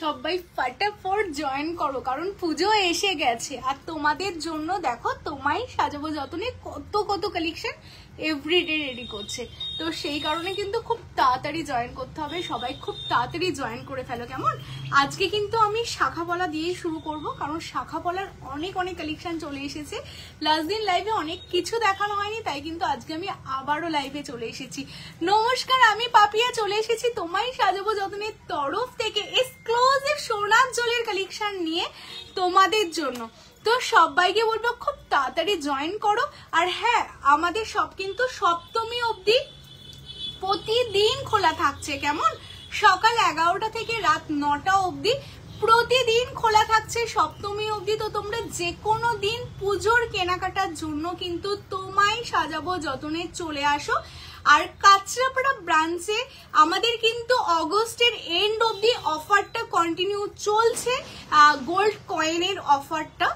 সবাই ফটাফট জয়েন করো, কারণ পুজো এসে গেছে আর তোমাদের জন্য দেখো তোমায় সাজাবো যতনে কত কত কালেকশন এভরিডে রেডি করছে। তো সেই কারণে কিন্তু খুব তাড়াতাড়ি জয়েন করতে হবে, সবাই খুব তাড়াতাড়ি জয়েন করে ফেলো কেমন। আজকে কিন্তু আমি শাখা পলা দিয়েই শুরু করব, কারণ শাখা পলার অনেক অনেক কালেকশন চলে এসেছে। লাস্ট দিন লাইভে অনেক কিছু দেখানো হয়নি, তাই কিন্তু আজকে আমি আবারও লাইভে চলে এসেছি। নমস্কার, আমি পাপিয়া চলে এসেছি তোমায় সাজাবো যতনের তরফ থেকে এক্সক্লুসিভ সোনার জলের কালেকশন নিয়ে তোমাদের জন্য। তো সবাইকে বলবো খুব তাড়াতাড়ি জয়েন করো। আর হ্যাঁ, আমাদের সব কিন্তু সপ্তমী অবধি প্রতিদিন খোলা থাকছে কেমন, সকাল 11টা থেকে রাত 9টা অবধি প্রতিদিন খোলা থাকছে সপ্তমী অবধি। তো তোমরা যে কোনো দিন পুজোর কেনাকাটার জন্য কিন্তু তোমায় সাজাবো যতনে চলে আসো। আর কাঁচরাপাড়া ব্রাঞ্চে আমাদের কিন্তু অগস্টের এন্ড অবধি অফারটা কন্টিনিউ চলছে, গোল্ড কয়েনের অফারটা।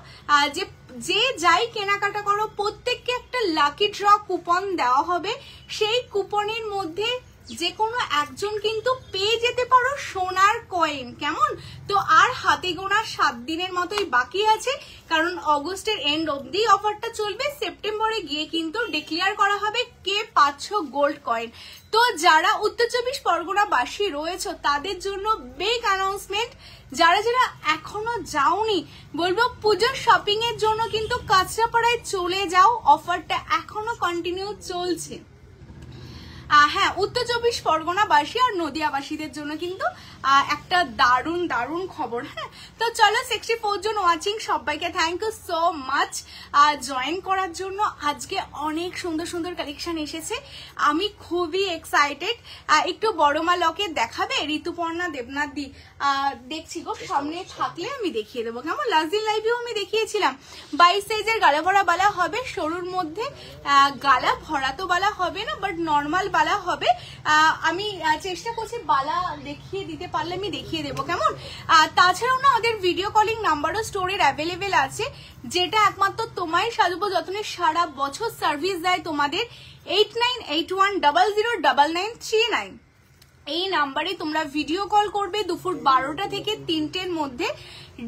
যে যাই কেনাকাটা করো প্রত্যেককে একটা লাকি ড্র কুপন দেওয়া হবে, সেই কুপনের মধ্যে যে কোনো একজন কিন্তু পেয়ে যেতে পারো সোনার কয়েন কেমন। তো আর হাতে গোনা 7 দিনের মতোই বাকি আছে, কারণ অগস্টের এন্ড অবধি অফারটা চলবে। সেপ্টেম্বরে গিয়ে কিন্তু ডিক্লেয়ার করা হবে কে পাচ্ছ গোল্ড কয়েন। তো যারা উত্তর 24 পরগনা বাসী রয়েছে তাদের জন্য বিগ অ্যানাউন্সমেন্ট, যারা যারা এখনো যাওনি বলবো পুজোর শপিং এর জন্য কিন্তু কাঁচরাপাড়ায় চলে যাও, অফারটা এখনো কন্টিনিউ চলছে। হ্যাঁ, উত্তর 24 পরগনা বাসী আর নদিয়াবাসীদের জন্য কিন্তু একটা দারুণ দারুণ খবর। হ্যাঁ, তো চলো 64 জন ওয়াচিং, সবাইকে thank you so much join করার জন্য। আজকে অনেক সুন্দর সুন্দর কালেকশন এসেছে, আমি খুবই এক্সাইটেড। একটু বড় মা লকেট দেখাবে ঋতুপর্ণা দেবনাথ দি? দেখছি গো, সামনে থাকলে আমি দেখিয়ে দেবো কেমন। লাস্ট দিন লাইভেও আমি দেখিয়েছিলাম 22 সাইজের গালা ভরা বালা হবে, সরুর মধ্যে গালা ভরা তো বালা হবে না, বাট নর্মাল বালা হবে। আমি চেষ্টা করছি বালা দেখিয়ে দিতে পারলে আমি দেখিয়ে দেবো কেমন। তাছাড়াও না ওদের ভিডিও কলিং নাম্বারও স্টোরের অ্যাভেলেবেল আছে, যেটা একমাত্র তোমায় সাজাবো যতনে সারা বছর সার্ভিস দেয় তোমাদের। 8981009939 এই নাম্বারে তোমরা ভিডিও কল করবে দুপুর 12টা থেকে 3টের মধ্যে।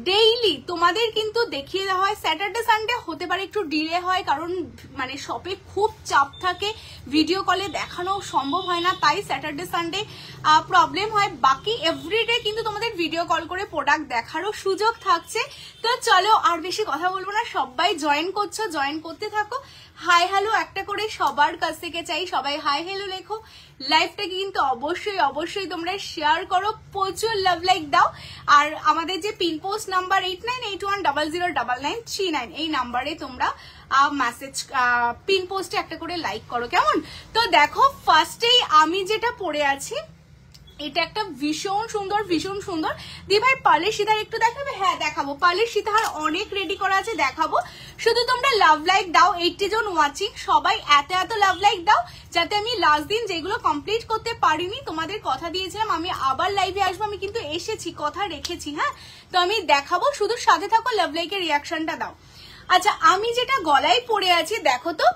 ডেইলি তোমাদের কিন্তু দেখিয়ে দেওয়া হয়। স্যাটারডে সানডে হতে পারে একটু ডিলে হয়, কারণ মানে শপে খুব চাপ থাকে, ভিডিও কলে দেখানো সম্ভব হয় না, তাই স্যাটারডে সানডে প্রবলেম হয়। বাকি এভরিডে কিন্তু তোমাদের ভিডিও কল করে প্রোডাক্ট দেখারও সুযোগ থাকছে। তো চলো আর বেশি কথা বলবো না, সবাই জয়েন করছো, জয়েন করতে থাকো। হাই হ্যালো একটা করে সবার কাছ থেকে চাই, সবাই হাই হ্যালো লেখো। লাইভটাকে কিন্তু অবশ্যই অবশ্যই তোমরা শেয়ার করো, প্রচুর লাভ লাইক দাও। আর আমাদের যে পিন পোস্ট নাম্বার 8981009939 এই নাম্বারে তোমরা মেসেজ পিন পোস্টে একটা করে লাইক করো কেমন। তো দেখো, ফার্স্টেই আমি যেটা পরে আছি এটা একটা ভীষণ সুন্দর ভীষণ সুন্দর। দি ভাই পার্লের সীতাহার একটু দেখাবে? হ্যাঁ দেখাবো, পার্লের সীতাহার অনেক রেডি করা আছে, দেখাবো। শুধু তোমরা লাভ লাইক দাও, 80 জন ওয়াচিং, সবাই এত এত লাভ লাইক দাও, যাতে আমি লাস্ট দিন যেগুলো কমপ্লিট করতে পারিনি, তোমাদের কথা দিয়েছিলাম আমি আবার লাইভে আসবো, আমি কিন্তু এসেছি, কথা রেখেছি। হ্যাঁ, তো আমি দেখাবো, শুধু সাথে থাকো, লাভ লাইকের রিয়াকশনটা দাও। আচ্ছা, আমি যেটা গলায় পরে আছি দেখো তো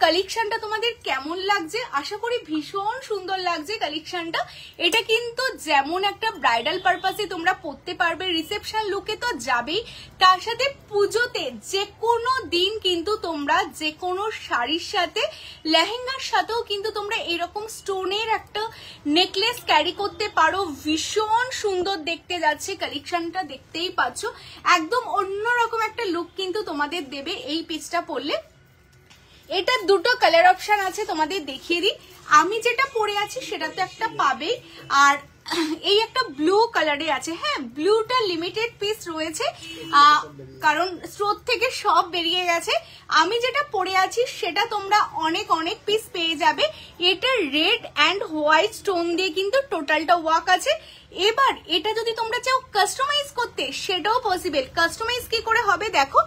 কালেকশনটা তোমাদের কেমন লাগছে। আশা করি ভীষণ সুন্দর লাগছে কালেকশনটা। এটা কিন্তু যেমন একটা ব্রাইডাল পারপাসে তোমরা পরতে পারবে, রিসেপশন লুকে তো যাবেই, তার সাথে পুজোতে যে কোনো দিন কিন্তু তোমরা যে কোনো শাড়ির সাথে লেহেঙ্গার সাথেও কিন্তু তোমরা এরকম স্টোনের একটা নেকলেস ক্যারি করতে পারো। ভীষণ সুন্দর দেখতে যাচ্ছে কালেকশনটা, দেখতেই পাচ্ছ একদম অন্যরকম একটা লুক কিন্তু তোমাদের দেবে এই পিসটা পরলে। এটা দুটো কালার অপশন আছে, তোমাদের দেখিয়ে দিই। আমি যেটা পরে আছি সেটা তো একটা পাবে, আর এই একটা ব্লু কালারে আছে। হ্যাঁ, ব্লুটা লিমিটেড পিস রয়েছে, কারণ স্টোর থেকে সব বেরিয়ে গেছে। আমি যেটা পরে আছি সেটা তোমরা অনেক অনেক পিস পেয়ে যাবে। এটা রেড অ্যান্ড হোয়াইট স্টোন দিয়ে কিন্তু টোটালটা ওয়ার্ক আছে। এবার এটা যদি তোমরা চাও কাস্টমাইজ করতে সেটাও পসিবল। কাস্টমাইজ কি করে হবে দেখো,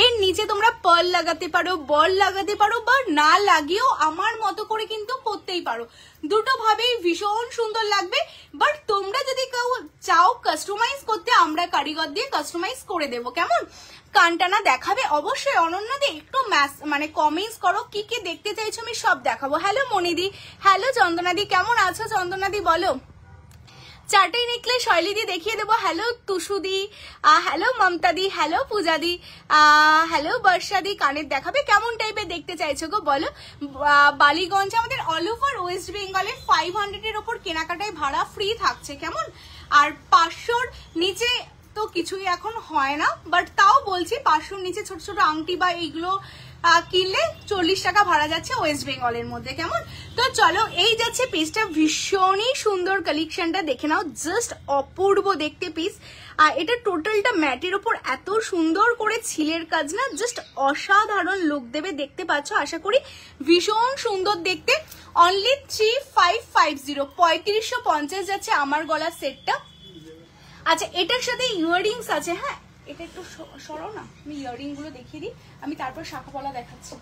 এর নিচে তোমরা পার্ল লাগাতে পারো, বল লাগাতে পারো, বা না লাগিয়েও আমার মতো করে কিন্তু পরতেই পারো। দুটো ভাবেই ভীষণ সুন্দর লাগবে। বাট তোমরা যদি কেউ চাও কাস্টমাইজ করতে, আমরা কারিগর দিয়ে কাস্টমাইজ করে দেবো কেমন। কানটানা দেখাবে অবশ্যই অনন্যাদি, একটু মানে কমেন্টস করো কি কি দেখতে চাইছো, আমি সব দেখাবো। হ্যালো মনিদি, হ্যালো চন্দনাদি, কেমন আছো চন্দনাদি বলো। চারটাই নেকলেস শৈলীদি দেখিয়ে দেবো। হ্যালো তুষুদি, হ্যালো মমতাদি, হ্যালো পূজাদি, হ্যালো বর্ষাদি। কানের দেখাবে, কেমন টাইপের দেখতে চাইছো গো বলো? বালিগঞ্জ আমাদের অল ওভার ওয়েস্ট বেঙ্গলে 500-এর ওপর কেনাকাটায় ভাড়া ফ্রি থাকছে, কেমন? আর 500-র নিচে তো কিছুই এখন হয় না, বাট তাও বলছি 500-র নিচে ছোট ছোট আংটি বা এইগুলো কিনলে 40 টাকা ভাড়া যাচ্ছে ওয়েস্ট বেঙ্গলের মধ্যে, কেমন? তো চলো, এই যাচ্ছে পিসটা, ভীষণই সুন্দর কালেকশনটা দেখে নাও, জাস্ট অপূর্ব দেখতে পিস। আর এটা টোটালটা ম্যাটের উপর এত সুন্দর করে ছিলের কাজ না, জাস্ট অসাধারণ লুক দেবে, দেখতে পাচ্ছ আশা করি, ভীষণ সুন্দর দেখতে। অনলি 3550, 3550 যাচ্ছে আমার গলার সেটটা। আচ্ছা, এটার সাথে ইয়াররিংস আছে, হ্যাঁ এটা একটু সরাও না, আমি ইয়াররিং গুলো দেখিয়ে দিই, আমি তারপর শাখাপলা দেখাচ্ছি।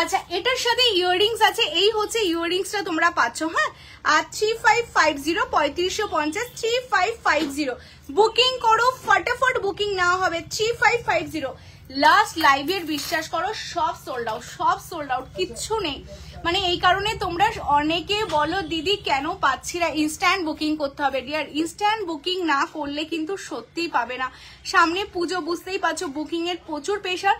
আচ্ছা, এটার সাথে ইয়াররিংস আছে, এই হচ্ছে ইয়াররিংসটা তোমরা পাচ্ছ, হ্যাঁ। আর 3550, 3550, 3550 বুকিং করো, ফটাফট বুকিং নেওয়া হবে। 3550 লাস্ট লাইভের, বিশ্বাস করো সব সোল্ড আউট, সব সোল্ড আউট, কিচ্ছু নেই। মানে এই কারণে তোমরা অনেকে বলো দিদি কেন পাচ্ছি না, ইনস্ট্যান্ট বুকিং করতে হবে। ডিয়ার, ইনস্ট্যান্ট বুকিং না করলে কিন্তু সত্যিই পাবে না। সামনে পুজো, বুঝতেই পারছো, বুকিং এর প্রচুর প্রেশার,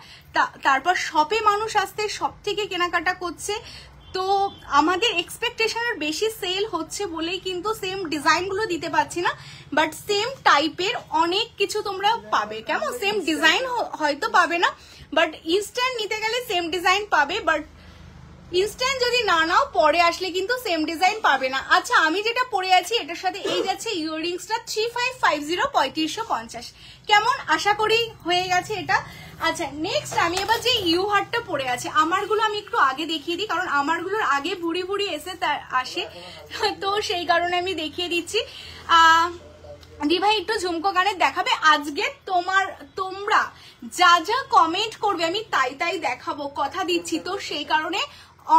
তারপর শপে মানুষ আসতে, সব থেকে কেনাকাটা করছে, তো আমাদের এক্সপেকটেশনের বেশি সেল হচ্ছে বলেই কিন্তু সেম ডিজাইনগুলো দিতে পারছি না, বাট সেম টাইপের অনেক কিছু তোমরা পাবে, কেমন? সেম ডিজাইন হয়তো পাবে না, বাট ইনস্ট্যান্ট নিতে গেলে সেম ডিজাইন পাবে, বাট ইনস্ট্যান্ট যদি না নাও পরে আসলে কিন্তু সেম ডিজাইন পাবে না। আচ্ছা, আমি যেটা পরে আছি এটার সাথে এই যাচ্ছে ইয়াররিংসটা, 3550, 3550, কেমন? আশা করি হয়ে গেছে এটা। আচ্ছা, নেক্সট আমি এবার যে ইউ হারটা পরে আছে, আমারগুলো আমি একটু আগে দেখিয়ে দিই, কারণ আমারগুলোর আগে ভুড়ি ভুড়ি আসে, তো সেই কারণে আমি দেখিয়ে দিচ্ছি। দি ভাই একটু ঝুমকো গানের দেখাবে আজকে? তোমরা যা যা কমেন্ট করবে আমি তাই তাই দেখাবো, কথা দিচ্ছি। তো সেই কারণে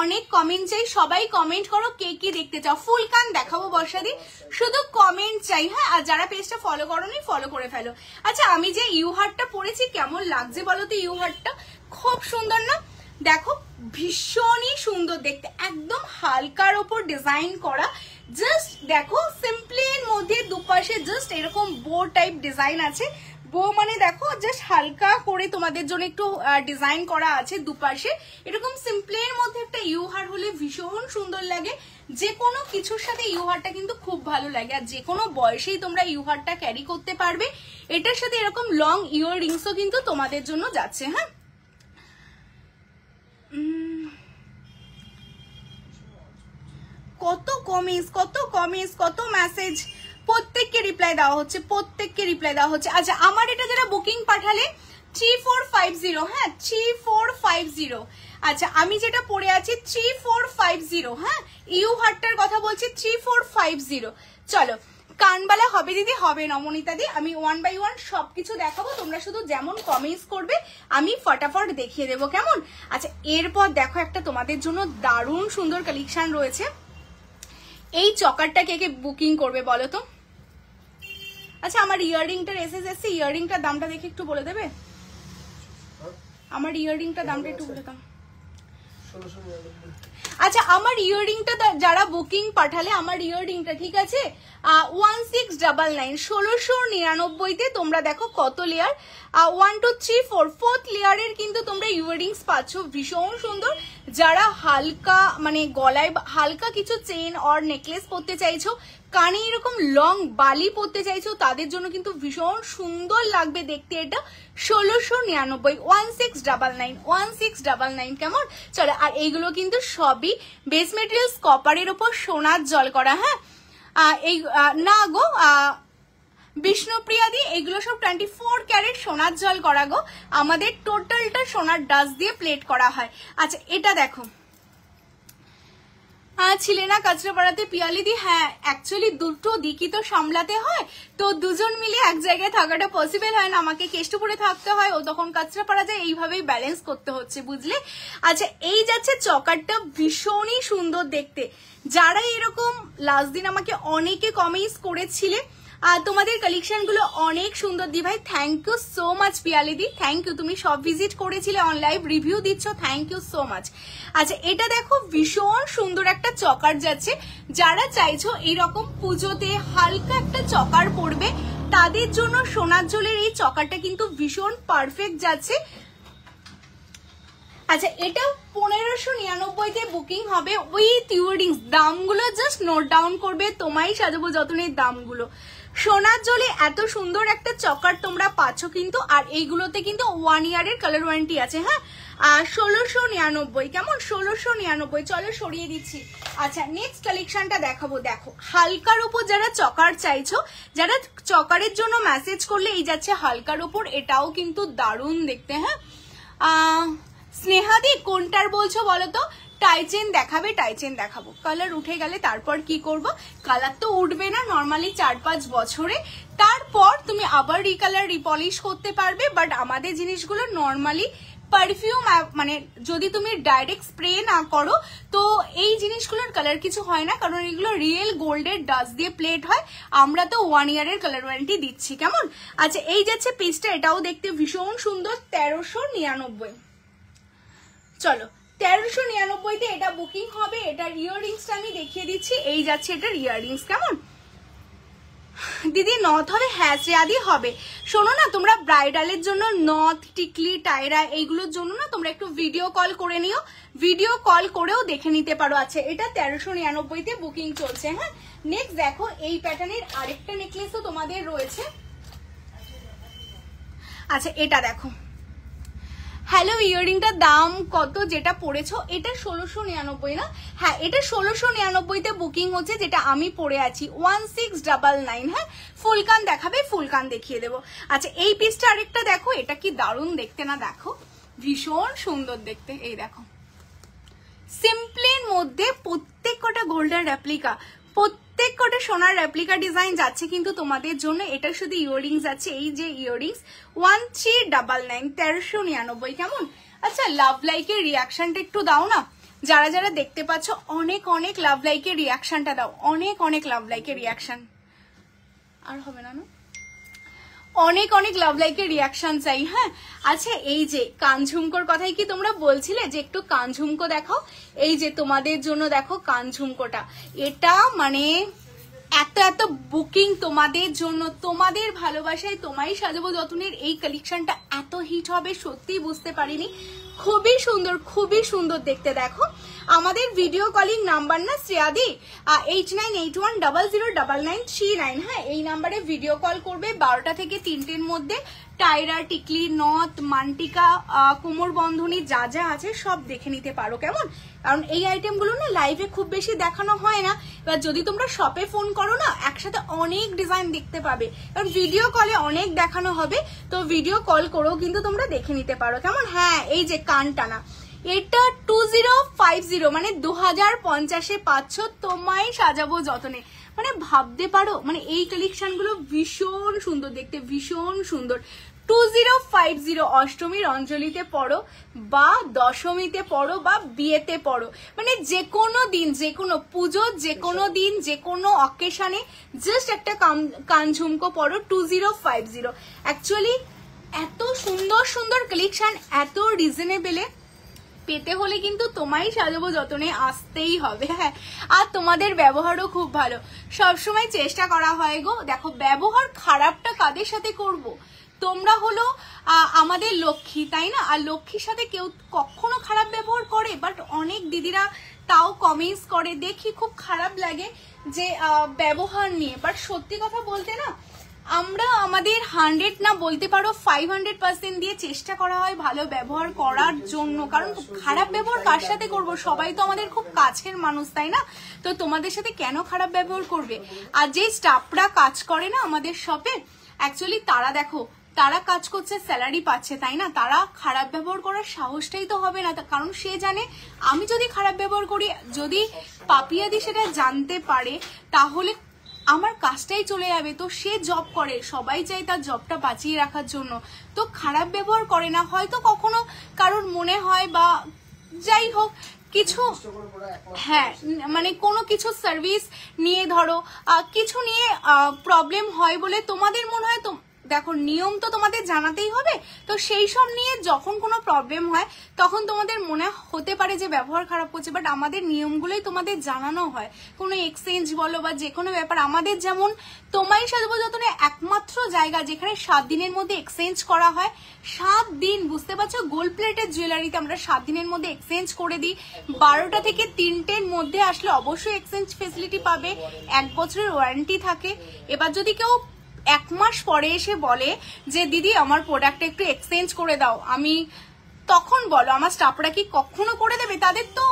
অনেক কমেন্ট চাই, সবাই কমেন্ট করো কে কি দেখতে চাও। ফুল কান দেখাবো বর্ষাদি, শুধু কমেন্ট চাই, হ্যাঁ। আর যারা পেজটা ফলো করোনি ফলো করে ফেলো। আচ্ছা, আমি যে ইউ হারটা পরেছি কেমন লাগছে বলো তো? ইউ হারটা খুব সুন্দর না? দেখো, ভীষণই সুন্দর দেখতে, একদম হালকার ওপর ডিজাইন করা, জাস্ট দেখো সিম্পলের মধ্যে দুপাশে জাস্ট এরকম বো টাইপ ডিজাইন আছে। বো মানে দেখো জাস্ট হালকা করে তোমাদের জন্য একটু ডিজাইন করা আছে দুপাশে, এরকম সিম্পলের মধ্যে একটা ইউ হার হলে ভীষণ সুন্দর লাগে। যে কোনো কিছুর সাথে ইউ হারটা কিন্তু খুব ভালো লাগে, আর যে কোনো বয়সেই তোমরা ইউ হারটা ক্যারি করতে পারবে। এটার সাথে এরকম লং ইয়াররিংসও কিন্তু তোমাদের জন্য যাচ্ছে, হ্যাঁ। কত কমেন্টস, কত কমেন্টস, কত মেসেজ, প্রত্যেককে রিপ্লাই দেওয়া হচ্ছে, প্রত্যেককে রিপ্লাই দেওয়া হচ্ছে। আচ্ছা, আমার এটা যারা বুকিং পাঠালে 3450, হ্যাঁ 3450। আচ্ছা, আমি যেটা পরে আছি 3450, হ্যাঁ, ইউ হারটার কথা বলছি, 3450। চলো, কানবালা হবে দিদি? হবে নমনীতা দি, আমি 1 by 1 সবকিছু দেখাবো, তোমরা শুধু যেমন কমেন্টস করবে আমি ফটাফট দেখিয়ে দেবো, কেমন? আচ্ছা, এরপর দেখো একটা তোমাদের জন্য দারুণ সুন্দর কালেকশন রয়েছে। এই চকারটা কে কে বুকিং করবে বলো তো? আচ্ছা, আমার ইয়াররিংটার এসএস এসছে, ইয়াররিংটার দামটা দেখে একটু বলে দেবে? আমার ইয়াররিংটার দামটা একটু বলে দাও। আচ্ছা, আমার ইয়াররিংটা যারা বুকিং পাঠালে, আমার ইয়াররিংটা ঠিক আছে 1699, 1699-তে তোমরা দেখো কত লেয়ার, 1 2 3 4, 4th লেয়ারের কিন্তু তোমরা ইয়াররিংস পাচ্ছ, ভীষণ সুন্দর। যারা হালকা মানে গলায় হালকা কিছু চেন অর নেকলেস পরতে চাইছো, কানে এরকম লং বালি পরতে চাইছো, তাদের জন্য কিন্তু ভীষণ সুন্দর লাগবে দেখতে এটা। 1699, 1699, 1699, কেমন? চলো, আর এইগুলো কিন্তু সবই বেস মেটেরিয়ালস কপারের উপর সোনার জল করা, হ্যাঁ। এই না গো বিষ্ণুপ্রিয়া দি, এগুলো সব 24 ক্যারেট সোনার জল করা গো, আমাদের টোটালটা সোনার ডাস্ট দিয়ে প্লেট করা হয়। আচ্ছা, এটা দেখো, ছিলে না কাঁচরাপাড়াতে পিয়ালি দি? হ্যাঁ, অ্যাকচুয়ালি দুটো দিকই তো সামলাতে হয়, তো দুজন মিলে এক জায়গায় থাকাটা পসিবল হয় না, আমাকে কেষ্টপুরে থাকতে হয়, ও তখন কাঁচরাপাড়া যায়, এইভাবেই ব্যালেন্স করতে হচ্ছে, বুঝলে? আচ্ছা, এই যাচ্ছে চকারটা, ভীষণই সুন্দর দেখতে। যারা এরকম লাস্ট দিন আমাকে অনেকে কমেন্টস করেছিলে আর তোমাদের কালেকশন গুলো অনেক সুন্দর দি ভাই, thank you so much Piyali দি, থ্যাংক ইউ। তুমি সব ভিজিট করেছিলে, অন লাইভ রিভিউ দিচ্ছ, থ্যাংক ইউ সো মাচ। আচ্ছা এটা দেখো ভীষণ সুন্দর একটা চকার যাচ্ছে, যারা চাইছো এইরকম পুজোতে হালকা একটা চকার পড়বে তাদের জন্য সোনার জলের এই চকারটা কিন্তু ভীষণ পারফেক্ট যাচ্ছে। আচ্ছা এটা 1599 বুকিং হবে উইথ ইয়াররিংস। দামগুলো জাস্ট নোট ডাউন করবে, তোমায় সাজাবো যতনের দামগুলো। সোনার জলে এত সুন্দর একটা চকার তোমরা পাচ্ছ কিন্তু, আর এইগুলোতে কিন্তু 1 ইয়ারের কালার ওয়ারেন্টি আছে। হ্যাঁ 1699, কেমন 1699, চলো সরিয়ে দিচ্ছি। আচ্ছা নেক্সট কালেকশনটা দেখাবো, দেখো হালকার উপর যারা চকার চাইছো, যারা চকারের জন্য মেসেজ করলে এই যাচ্ছে হালকার উপর, এটাও কিন্তু দারুণ দেখতে। হ্যাঁ স্নেহাদি কোনটার বলছো বলো তো? টাইচেন দেখাবে, টাইচেন দেখাবো। কালার উঠে গেলে তারপর কি করব? কালার তো উঠবে না নর্মালি 4-5 বছরে, তারপর তুমি আবার রিকালার রিপলিশ করতে পারবে। বাট আমাদের জিনিসগুলো নর্মালি পারফিউম, মানে যদি তুমি ডাইরেক্ট স্প্রে না করো তো এই জিনিসগুলোর কালার কিছু হয় না, কারণ এগুলো রিয়েল গোল্ডের ডাস্ট দিয়ে প্লেট হয়। আমরা তো 1 ইয়ারের কালার ওয়ারেন্টি দিচ্ছি, কেমন? আচ্ছা এই যাচ্ছে পিসটা, এটাও দেখতে ভীষণ সুন্দর, 1399। চলো 1399-তে এটা বুকিং হবে। এটার ইয়াররিংসটা আমি দেখিয়ে দিচ্ছি, এই যাচ্ছে এটার ইয়াররিংস, কেমন? দিদি নথ হবে? হ্যাঁ শ্রেয়াদি হবে। শোনো না, তোমরা ব্রাইডালের জন্য নথ, টিকলি, টায়রা এইগুলোর জন্য না তোমরা একটু ভিডিও কল করে নিও, ভিডিও কল করেও দেখে নিতে পারো। আচ্ছা এটা 1399-তে বুকিং চলছে। হ্যাঁ নেক্সট দেখো এই প্যাটার্নের আরেকটা নেকলেসও তোমাদের রয়েছে। আচ্ছা এটা দেখো, হ্যালো ইয়াররিংটার দাম কত যেটা পড়েছো? এটা 1699 না? হ্যাঁ এটা 1699-তে বুকিং হচ্ছে, যেটা আমি পরে আছি 1699। হ্যাঁ ফুলকান দেখাবে, ফুলকান দেখিয়ে দেবো। আচ্ছা এই পিসটা আরেকটা দেখো, এটা কি দারুণ দেখতে না, দেখো ভীষণ সুন্দর দেখতে। এই দেখো সিম্পলের মধ্যে প্রত্যেক কটা গোল্ডেন রেপ্লিকা, প্রত্যেক কটা সোনার রেপ্লিকা ডিজাইন যাচ্ছে কিন্তু তোমাদের জন্য। এটা শুধু ইয়াররিংস আছে, এই যে ইয়াররিংস 1399, 1399, কেমন? আচ্ছা লাভ লাইকের রিয়াকশনটা একটু দাও না, যারা যারা দেখতে পাচ্ছ অনেক অনেক লাভ লাইকের রিয়াকশনটা দাও, অনেক অনেক লাভ লাইকের রিয়াকশন। আর হবে না না, অনেক অনেক লাভ লাইকের রিয়াকশন চাই। হ্যাঁ আচ্ছা এই যে কানঝুমকোর কথাই কি তোমরা বলছিলে যে একটু কানঝুমকো দেখাও, এই যে তোমাদের জন্য দেখো কানঝুমকোটা, এটা মানে এত এত বুকিং তোমাদের জন্য, তোমাদের ভালোবাসায় তোমায় সাজাবো যতনের এই কালেকশনটা এত হিট হবে সত্যি বুঝতে পারিনি। খুবই সুন্দর, খুবই সুন্দর দেখতে। দেখো আমাদের ভিডিও কলিং নাম্বার না শ্রেয়াদি 8981009939। হ্যাঁ এই নাম্বারে ভিডিও কল করবে 12টা থেকে 3টের মধ্যে। টায়রা, টিকলি, নথ, মান্টিকা, কোমর বন্ধনী যা যা আছে সব দেখে নিতে পারো, কেমন? কারণ এই আইটেমগুলো না লাইভে খুব বেশি দেখানো হয় না, এবার যদি তোমরা শপে ফোন করো না একসাথে অনেক ডিজাইন দেখতে পাবে, কারণ ভিডিও কলে অনেক দেখানো হবে, তো ভিডিও কল করেও কিন্তু তোমরা দেখে নিতে পারো, কেমন? হ্যাঁ এই যে কান টানা, এটা 2050 মানে 2050-এ পাচ্ছ, তোমায় সাজাবো যতনে। মানে ভাবতে পারো, মানে এই কালেকশন গুলো ভীষণ সুন্দর দেখতে, ভীষণ সুন্দর। 2050 অষ্টমীর অঞ্জলিতে পড়ো বা দশমীতে পড়ো বা বিয়েতে পড়ো, মানে যে কোনো দিন, যে কোনো পুজো, যে কোনো দিন, যে কোনো অকেশনে জাস্ট একটা কানঝুমকো পড়ো 2050। অ্যাকচুয়ালি এত সুন্দর সুন্দর কালেকশন এত রিজনেবলে পেতে হলে কিন্তু তোমায় সাজাবো যতনে আসতেই হবে। হ্যাঁ আর তোমাদের ব্যবহারও খুব ভালো, সবসময় চেষ্টা করা হয় গো। দেখো ব্যবহার খারাপটা কাদের সাথে করব? তোমরা হলো আমাদের লক্ষ্মী, তাই না? আর লক্ষ্মীর সাথে কেউ কখনো খারাপ ব্যবহার করে? বাট অনেক দিদিরা তাও কমেন্টস করে, দেখি খুব খারাপ লাগে যে ব্যবহার নিয়ে। বাট সত্যি কথা বলতে না, আমরা আমাদের 100 না বলতে পারো 500% দিয়ে চেষ্টা করা হয় ভালো ব্যবহার করার জন্য, কারণ খারাপ ব্যবহার কার সাথে করব? সবাই তো আমাদের খুব কাছের মানুষ, তাই না? তো তোমাদের সাথে কেন খারাপ ব্যবহার করবে? আর যে স্টাফরা কাজ করে না আমাদের শপে, অ্যাকচুয়ালি তারা দেখো তারা কাজ করছে, স্যালারি পাচ্ছে, তাই না? তারা খারাপ ব্যবহার করার সাহসটাই তো হবে না, কারণ সে জানে আমি যদি খারাপ ব্যবহার করি, যদি পাপিয়াদি সেটা জানতে পারে তাহলে আমার কাজটাই চলে যাবে। তো সে জব করে, সবাই চাই তার জবটা বাঁচিয়ে রাখার জন্য, তো খারাপ ব্যবহার করে না। হয়তো কখনো কারোর মনে হয় বা যাই হোক, কিছু, হ্যাঁ মানে কোনো কিছু সার্ভিস নিয়ে ধরো কিছু নিয়ে প্রবলেম হয় বলে তোমাদের মনে হয়, তো দেখো নিয়ম তো তোমাদের জানাতেই হবে, তো সেই সব নিয়ে যখন কোনো প্রবলেম হয় তখন তোমাদের মনে হতে পারে যে ব্যবহার খারাপ করছে, বাট আমাদের নিয়মগুলোই তোমাদের জানানো হয়। কোনো এক্সচেঞ্জ বলো বা যে কোনো ব্যাপার, আমাদের যেমন তোমায় সাজাবো যতনে একমাত্র জায়গা যেখানে 7 দিনের মধ্যে এক্সচেঞ্জ করা হয়। 7 দিন, বুঝতে পারছো, গোল্ড প্লেটের জুয়েলারিতে আমরা 7 দিনের মধ্যে এক্সচেঞ্জ করে দিই। 12টা থেকে 3টের মধ্যে আসলে অবশ্যই এক্সচেঞ্জ ফেসিলিটি পাবে, 1 বছরের ওয়ারেন্টি থাকে। এবার যদি কেউ 1 মাস পরে এসে বলে যে দিদি আমার প্রোডাক্ট একটু এক্সচেঞ্জ করে দাও, আমি তখন বলো আমার স্টাফরা কি কখনো করে দেবে? তাদের তো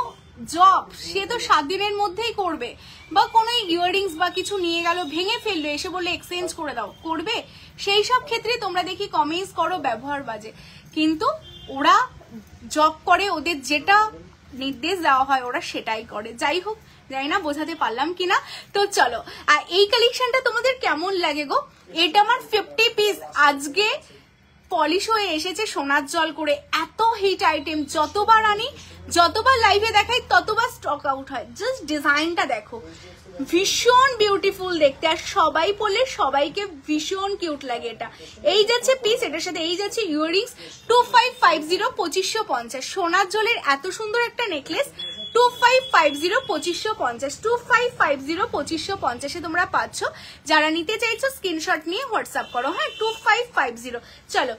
জব, সে তো 7 দিনের মধ্যেই করবে। বা কোনো ইয়াররিংস বা কিছু নিয়ে গেল, ভেঙে ফেললো, এসে বলে এক্সচেঞ্জ করে দাও, করবে? সেই সব ক্ষেত্রে তোমরা দেখি কমেন্টস করো ব্যবহার বাজে, কিন্তু ওরা জব করে, ওদের যেটা নির্দেশ দেওয়া হয় ওরা সেটাই করে। যাই হোক, জানি না বোঝাতে পারলাম কিনা। তো চলো, আর এই কালেকশনটা তোমাদের কেমন লাগে গো? এটা আমার 50 পিস আজকে পলিশ হয়ে এসেছে সোনার জল করে। এত হিট আইটেম, যতবার আনি, যতবার লাইভে দেখাই ততবার স্টক আউট হয়। জাস্ট ডিজাইনটা দেখো, ভীষণ বিউটিফুল দেখতে, আর সবাই পরলে সবাইকে ভীষণ কিউট লাগে। এটা এই যাচ্ছে পিস, এটার সাথে এই যাচ্ছে ইয়াররিংস। 2550 2550 সোনার জলের এত সুন্দর একটা নেকলেস 2550 2550 2550 2550 তোমরা পাচ্ছ। যারা নিতে চাইছো স্ক্রিনশট নিয়ে হোয়াটসঅ্যাপ করো, হ্যাঁ 2550। চলো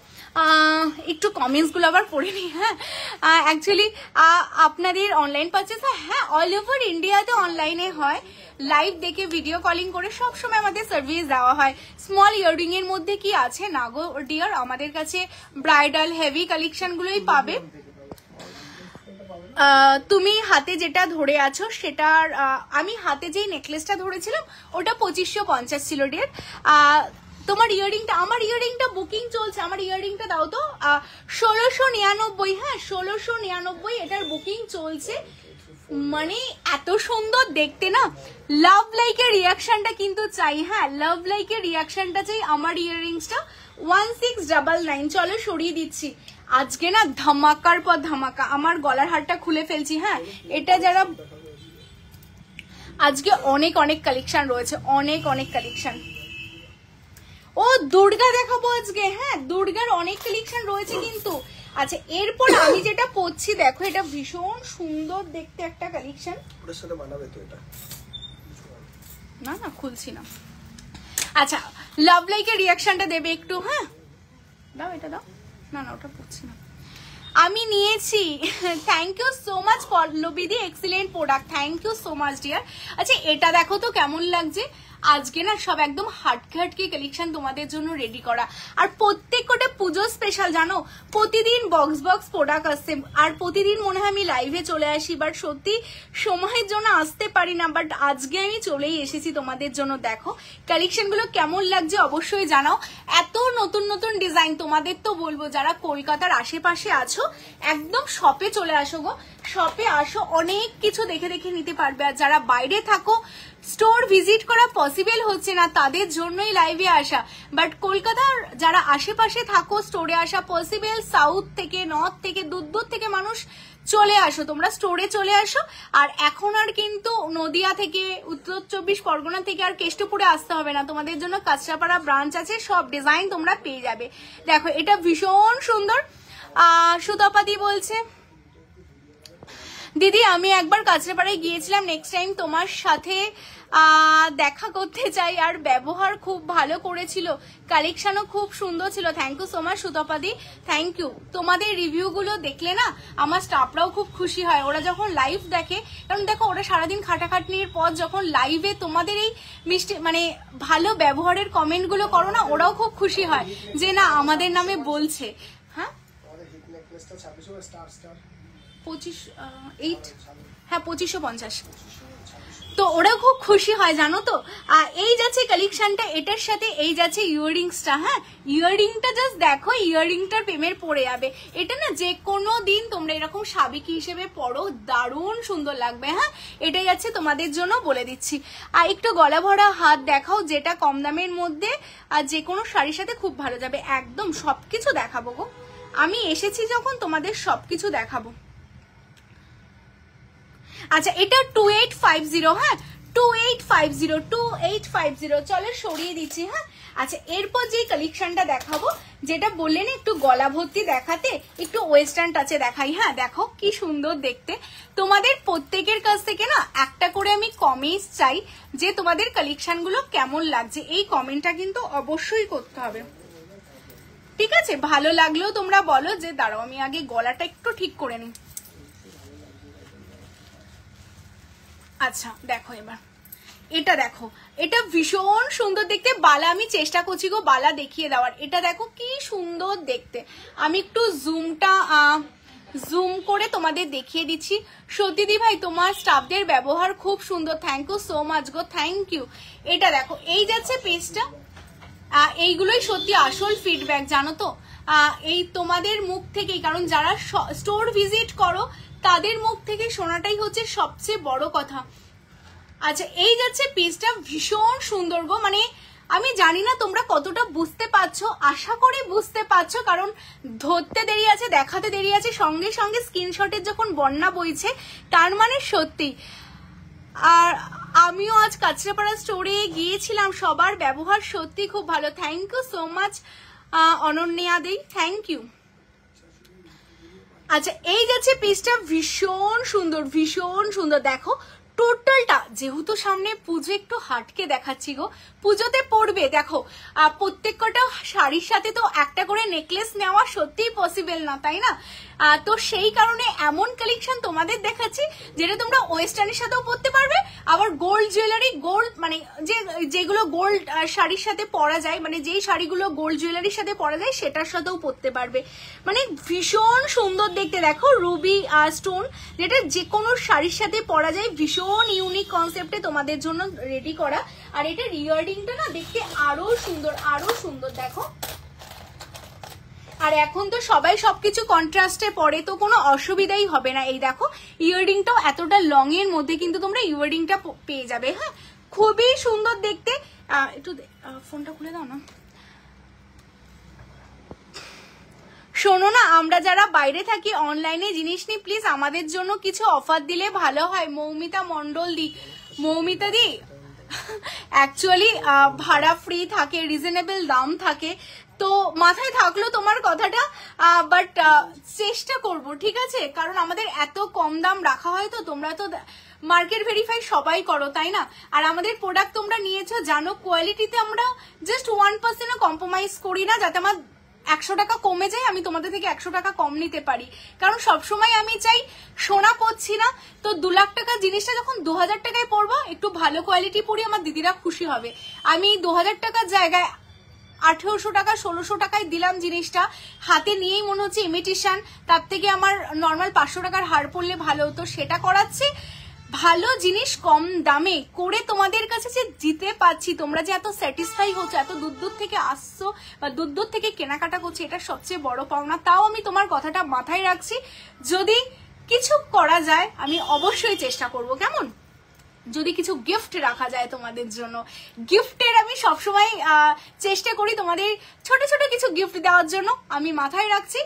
একটু কমেন্টস গুলো আবার পড়ে নি। হ্যাঁ অ্যাকচুয়ালি আপনাদের অনলাইন পারচেস, হ্যাঁ অল ওভার ইন্ডিয়াতে অনলাইনে হয়, লাইভ দেখে ভিডিও কলিং করে সবসময় আমাদের সার্ভিস দেওয়া হয়। স্মল ইয়াররিং এর মধ্যে কি আছে না গো ডিয়ার, আমাদের কাছে ব্রাইডাল হেভি কালেকশন গুলোই পাবে। তুমি হাতে যেটা ধরে আছো সেটার, আমি হাতে যেই নেকলেসটা ধরেছিলাম ওটা 2550 ছিল ডিয়ার। তোমার ইয়াররিংটা, আমার ইয়াররিংটা বুকিং চলছে, আমার ইয়াররিংটা দাও তো। 1699, হ্যাঁ 1699 এটার বুকিং চলছে। মানে এত সুন্দর দেখতে না, লাভ লাইকের রিয়াকশনটা কিন্তু চাই, হ্যাঁ লাভ লাইকের রিয়াকশনটা চাই। আমার ইয়াররিংসটা 1699, চলো সরিয়ে দিচ্ছি। আজকে না ধামাকার পর ধামাকা, আমার গলার হারটা খুলে ফেলছি। হ্যাঁ এটা যারা, আজকে অনেক অনেক কালেকশন রয়েছে, অনেক অনেক কালেকশন। ও দুর্গা দেখাবো আজকে, হ্যাঁ দুর্গার অনেক কালেকশন রয়েছে কিন্তু। আচ্ছা এরপর আমি যেটা পরছি দেখো, এটা ভীষণ সুন্দর দেখতে একটা কালেকশন। ওর সাথে মানাবে তো এটা? না না খুলছি না। আচ্ছা লাভ লাইকের রিয়াকশনটা দেবে একটু, হ্যাঁ দাও এটা দাও। না না ওটা পড়ছি না, আমি নিয়েছি। থ্যাংক ইউ সো মাচ পল্লবীদি, excellent product, thank you so much dear. আচ্ছা এটা দেখো তো কেমন লাগছে। আজকে না সব একদম হাটকে হাটকে কালেকশন তোমাদের জন্য রেডি করা, আর প্রত্যেকটা পুজো স্পেশাল। জানো প্রতিদিন বক্স বক্স প্রোডাক্ট আসছে, আর প্রতিদিন মনে হয় আমি লাইভে চলে আসি, বাট সত্যি সময়ের জন্য আসতে পারি না, বাট আজকে আমি চলেই এসেছি তোমাদের জন্য। দেখো কালেকশনগুলো কেমন লাগছে অবশ্যই জানাও। এত নতুন নতুন ডিজাইন, তোমাদের তো বলবো যারা কলকাতার আশেপাশে আছো একদম শপে চলে আসো গো, শপে আসো, অনেক কিছু দেখে দেখে নিতে পারবে। আর যারা বাইরে থাকো, স্টোর ভিজিট করা পসিবল হচ্ছে না, তাদের জন্যই লাইভে আসা। বাট কলকাতার যারা আশেপাশে থাকো স্টোরে আসা পসিবল। সাউথ থেকে, নর্থ থেকে, দূর দূর থেকে মানুষ চলে আসো, তোমরা স্টোরে চলে আসো। আর এখন আর কিন্তু নদিয়া থেকে, উত্তর 24 পরগনা থেকে আর কেষ্টপুরে আসতে হবে না, তোমাদের জন্য কাঁচরাপাড়া ব্রাঞ্চ আছে, সব ডিজাইন তোমরা পেয়ে যাবে। দেখো এটা ভীষণ সুন্দর। সুতপাদি বলছে দিদি আমি একবার কাঁচরাপাড়ায় গিয়েছিলাম, নেক্সট টাইম তোমার সাথে দেখা করতে চাই, আর ব্যবহার খুব ভালো করেছিল, কালেকশনও খুব সুন্দর ছিল। থ্যাংক ইউ সো মাচ সুতপাদি, থ্যাংক ইউ। তোমাদের রিভিউগুলো দেখলে না আমার স্টাফরাও খুব খুশি হয়, ওরা যখন লাইভ দেখে, কারণ দেখো ওরা সারাদিন খাটাখাটনির পর যখন লাইভে তোমাদের এই মিষ্টি মানে ভালো ব্যবহারের কমেন্টগুলো করো না, ওরাও খুব খুশি হয় যে না আমাদের নামে বলছে। হ্যাঁ 2550, তো ওরা খুব খুশি হয় জানো তো। এই যাচ্ছে কালেকশনটা, এটার সাথে এই যাচ্ছে ইয়াররিংসটা। হ্যাঁ ইয়াররিংটা জাস্ট দেখো, ইয়াররিংটার প্রেমের পড়ে যাবে। এটা না যে কোনো দিন তোমরা এরকম সাবেকি হিসেবে পরো, দারুণ সুন্দর লাগবে। হ্যাঁ এটাই যাচ্ছে তোমাদের জন্য বলে দিচ্ছি। আর একটু গলা ভরা হাত দেখাও, যেটা কম দামের মধ্যে আর যে কোনো শাড়ির সাথে খুব ভালো যাবে। একদম সবকিছু দেখাবো গো, আমি এসেছি যখন তোমাদের সবকিছু দেখাবো। আচ্ছা এটা 2850, হ্যাঁ 2850 চলো সরিয়ে দিচ্ছি। হ্যাঁ আচ্ছা এরপর যে কালেকশনটা দেখাবো, যেটা বললেন একটু গলা ভর্তি দেখাতে, একটু ওয়েস্টার্ন টাচে দেখাই। হ্যাঁ দেখো কি সুন্দর দেখতে। তোমাদের প্রত্যেকের কাছ থেকে না একটা করে আমি কমেন্ট চাই যে তোমাদের কালেকশন গুলো কেমন লাগছে, এই কমেন্টটা কিন্তু অবশ্যই করতে হবে, ঠিক আছে? ভালো লাগলেও তোমরা বলো যে দাঁড়াও আমি আগে গলাটা একটু ঠিক করে নিই। আচ্ছা দেখো এবার এটা দেখো, এটা ভীষণ সুন্দর দেখতে। বালা আমি চেষ্টা করছি গো বালা দেখিয়ে দেওয়ার। এটা দেখো কি সুন্দর দেখতে, আমি একটু জুম করে তোমাদের দেখিয়ে দিচ্ছি। সত্যি ভাই তোমার স্টাফদের ব্যবহার খুব সুন্দর, থ্যাংক ইউ সো মাচ গো, থ্যাংক ইউ। এটা দেখো এই যাচ্ছে পেজটা, এইগুলোই সত্যি আসল ফিডব্যাক জানো তো, এই তোমাদের মুখ থেকেই, কারণ যারা স্টোর ভিজিট করো তাদের মুখ থেকে শোনাটাই হচ্ছে সবচেয়ে বড় কথা। আচ্ছা এই যাচ্ছে পিসটা ভীষণ সুন্দর গো, মানে আমি জানি না তোমরা কতটা বুঝতে পারছো, আশা করি বুঝতে পারছো, কারণ ধরতে দেরি আছে, দেখাতে দেরি আছে, সঙ্গে সঙ্গে স্ক্রিনশটের যখন বন্যা বইছে তার মানে সত্যি। আর আমিও আজ কাঁচরাপাড়া স্টোরে গিয়েছিলাম, সবার ব্যবহার সত্যি খুব ভালো, thank you so much Ananya দেই, থ্যাংক ইউ। আচ্ছা এই যাচ্ছে পিসটা ভীষণ সুন্দর, ভীষণ সুন্দর। দেখো টোটালটা, যেহেতু সামনে পুজো একটু হাটকে দেখাচ্ছি গো, পুজোতে পড়বে দেখো প্রত্যেক কটা শাড়ির সাথে তো একটা করে নেকলেস নেওয়া সত্যিই পসিবল না, তাই না? তো সেই কারণে এমন কালেকশন তোমাদের দেখাচ্ছি যেটা তোমরা ওয়েস্টার্নের সাথেও পরতে পারবে, আবার গোল্ড জুয়েলারি, গোল্ড মানে যেগুলো গোল্ড শাড়ির সাথে পরা যায়, মানে যেই শাড়িগুলো গোল্ড জুয়েলারির সাথে পরা যায় সেটার সাথেও পরতে পারবে, মানে ভীষণ সুন্দর দেখতে। দেখো রুবি স্টোন, যেটা যে কোনো শাড়ির সাথে পরা যায়, ভীষণ ইউনিক কনসেপ্টে তোমাদের জন্য রেডি করা। আর এটার ইয়াররিংটা না দেখতে আরো সুন্দর, আরো সুন্দর দেখো। আর এখন তো সবাই সবকিছু কন্ট্রাস্টে পরে, তো কোনো অসুবিধাই হবে না। এই দেখো ইয়াররিংটাও এতটা লং এর মধ্যে কিন্তু তোমরা ইয়াররিংটা পেয়ে যাবে। হ্যাঁ খুবই সুন্দর দেখতে। একটু ফোনটা খুলে দাও না। শোনো না, আমরা যারা বাইরে থাকি অনলাইনে জিনিস নিই, প্লিজ আমাদের জন্য কিছু অফার দিলে ভালো হয়। মৌমিতা মন্ডল দি, মৌমিতা দি অ্যাকচুয়ালি ভাড়া ফ্রি থাকে, রিজনেবল দাম থাকে, তো মাথায় থাকলো তোমার কথাটা, বাট চেষ্টা করব, ঠিক আছে? কারণ আমাদের এত কম দাম রাখা হয়, তো তোমরা তো মার্কেট ভেরিফাই সবাই করো তাই না? আর আমাদের প্রোডাক্ট তোমরা নিয়েছো জানো, কোয়ালিটিতে আমরা জাস্ট 1% কম্প্রোমাইজ করি না, যাতে আমার 100 টাকা কমে যায় আমি তোমাদের থেকে 100 টাকা কম নিতে পারি। কারণ সবসময় আমি চাই সোনা পড়ছি না, তো 2 লাখ টাকা জিনিসটা যখন 2000 টাকায় পড়বো, একটু ভালো কোয়ালিটি পরি, আমার দিদিরা খুশি হবে। আমি 2000 টাকার জায়গায় 1800 টাকা 1600 টাকায় দিলাম জিনিসটা, হাতে নিয়েই মনে হচ্ছে ইমিটেশন, তার থেকে আমার নর্মাল 500 টাকার হার পড়লে ভালো হতো, সেটা করাচ্ছি। ভালো জিনিস কম দামে করে তোমাদের কাছে যে দিতে পারছি, তোমরা যে এত স্যাটিসফাই হচ্ছে, এত দূর দূর থেকে আসছো বা দূর দূর থেকে কেনাকাটা করছি, এটা সবচেয়ে বড় পাওনা। তাও আমি তোমার কথাটা মাথায় রাখছি, যদি কিছু করা যায় আমি অবশ্যই চেষ্টা করব, কেমন? যদি কিছু গিফট রাখা যায় তোমাদের জন্য, গিফটের আমি সবসময় চেষ্টা করি তোমাদের ছোট ছোট কিছু গিফট দেওয়ার জন্য, আমি মাথায় রাখছি।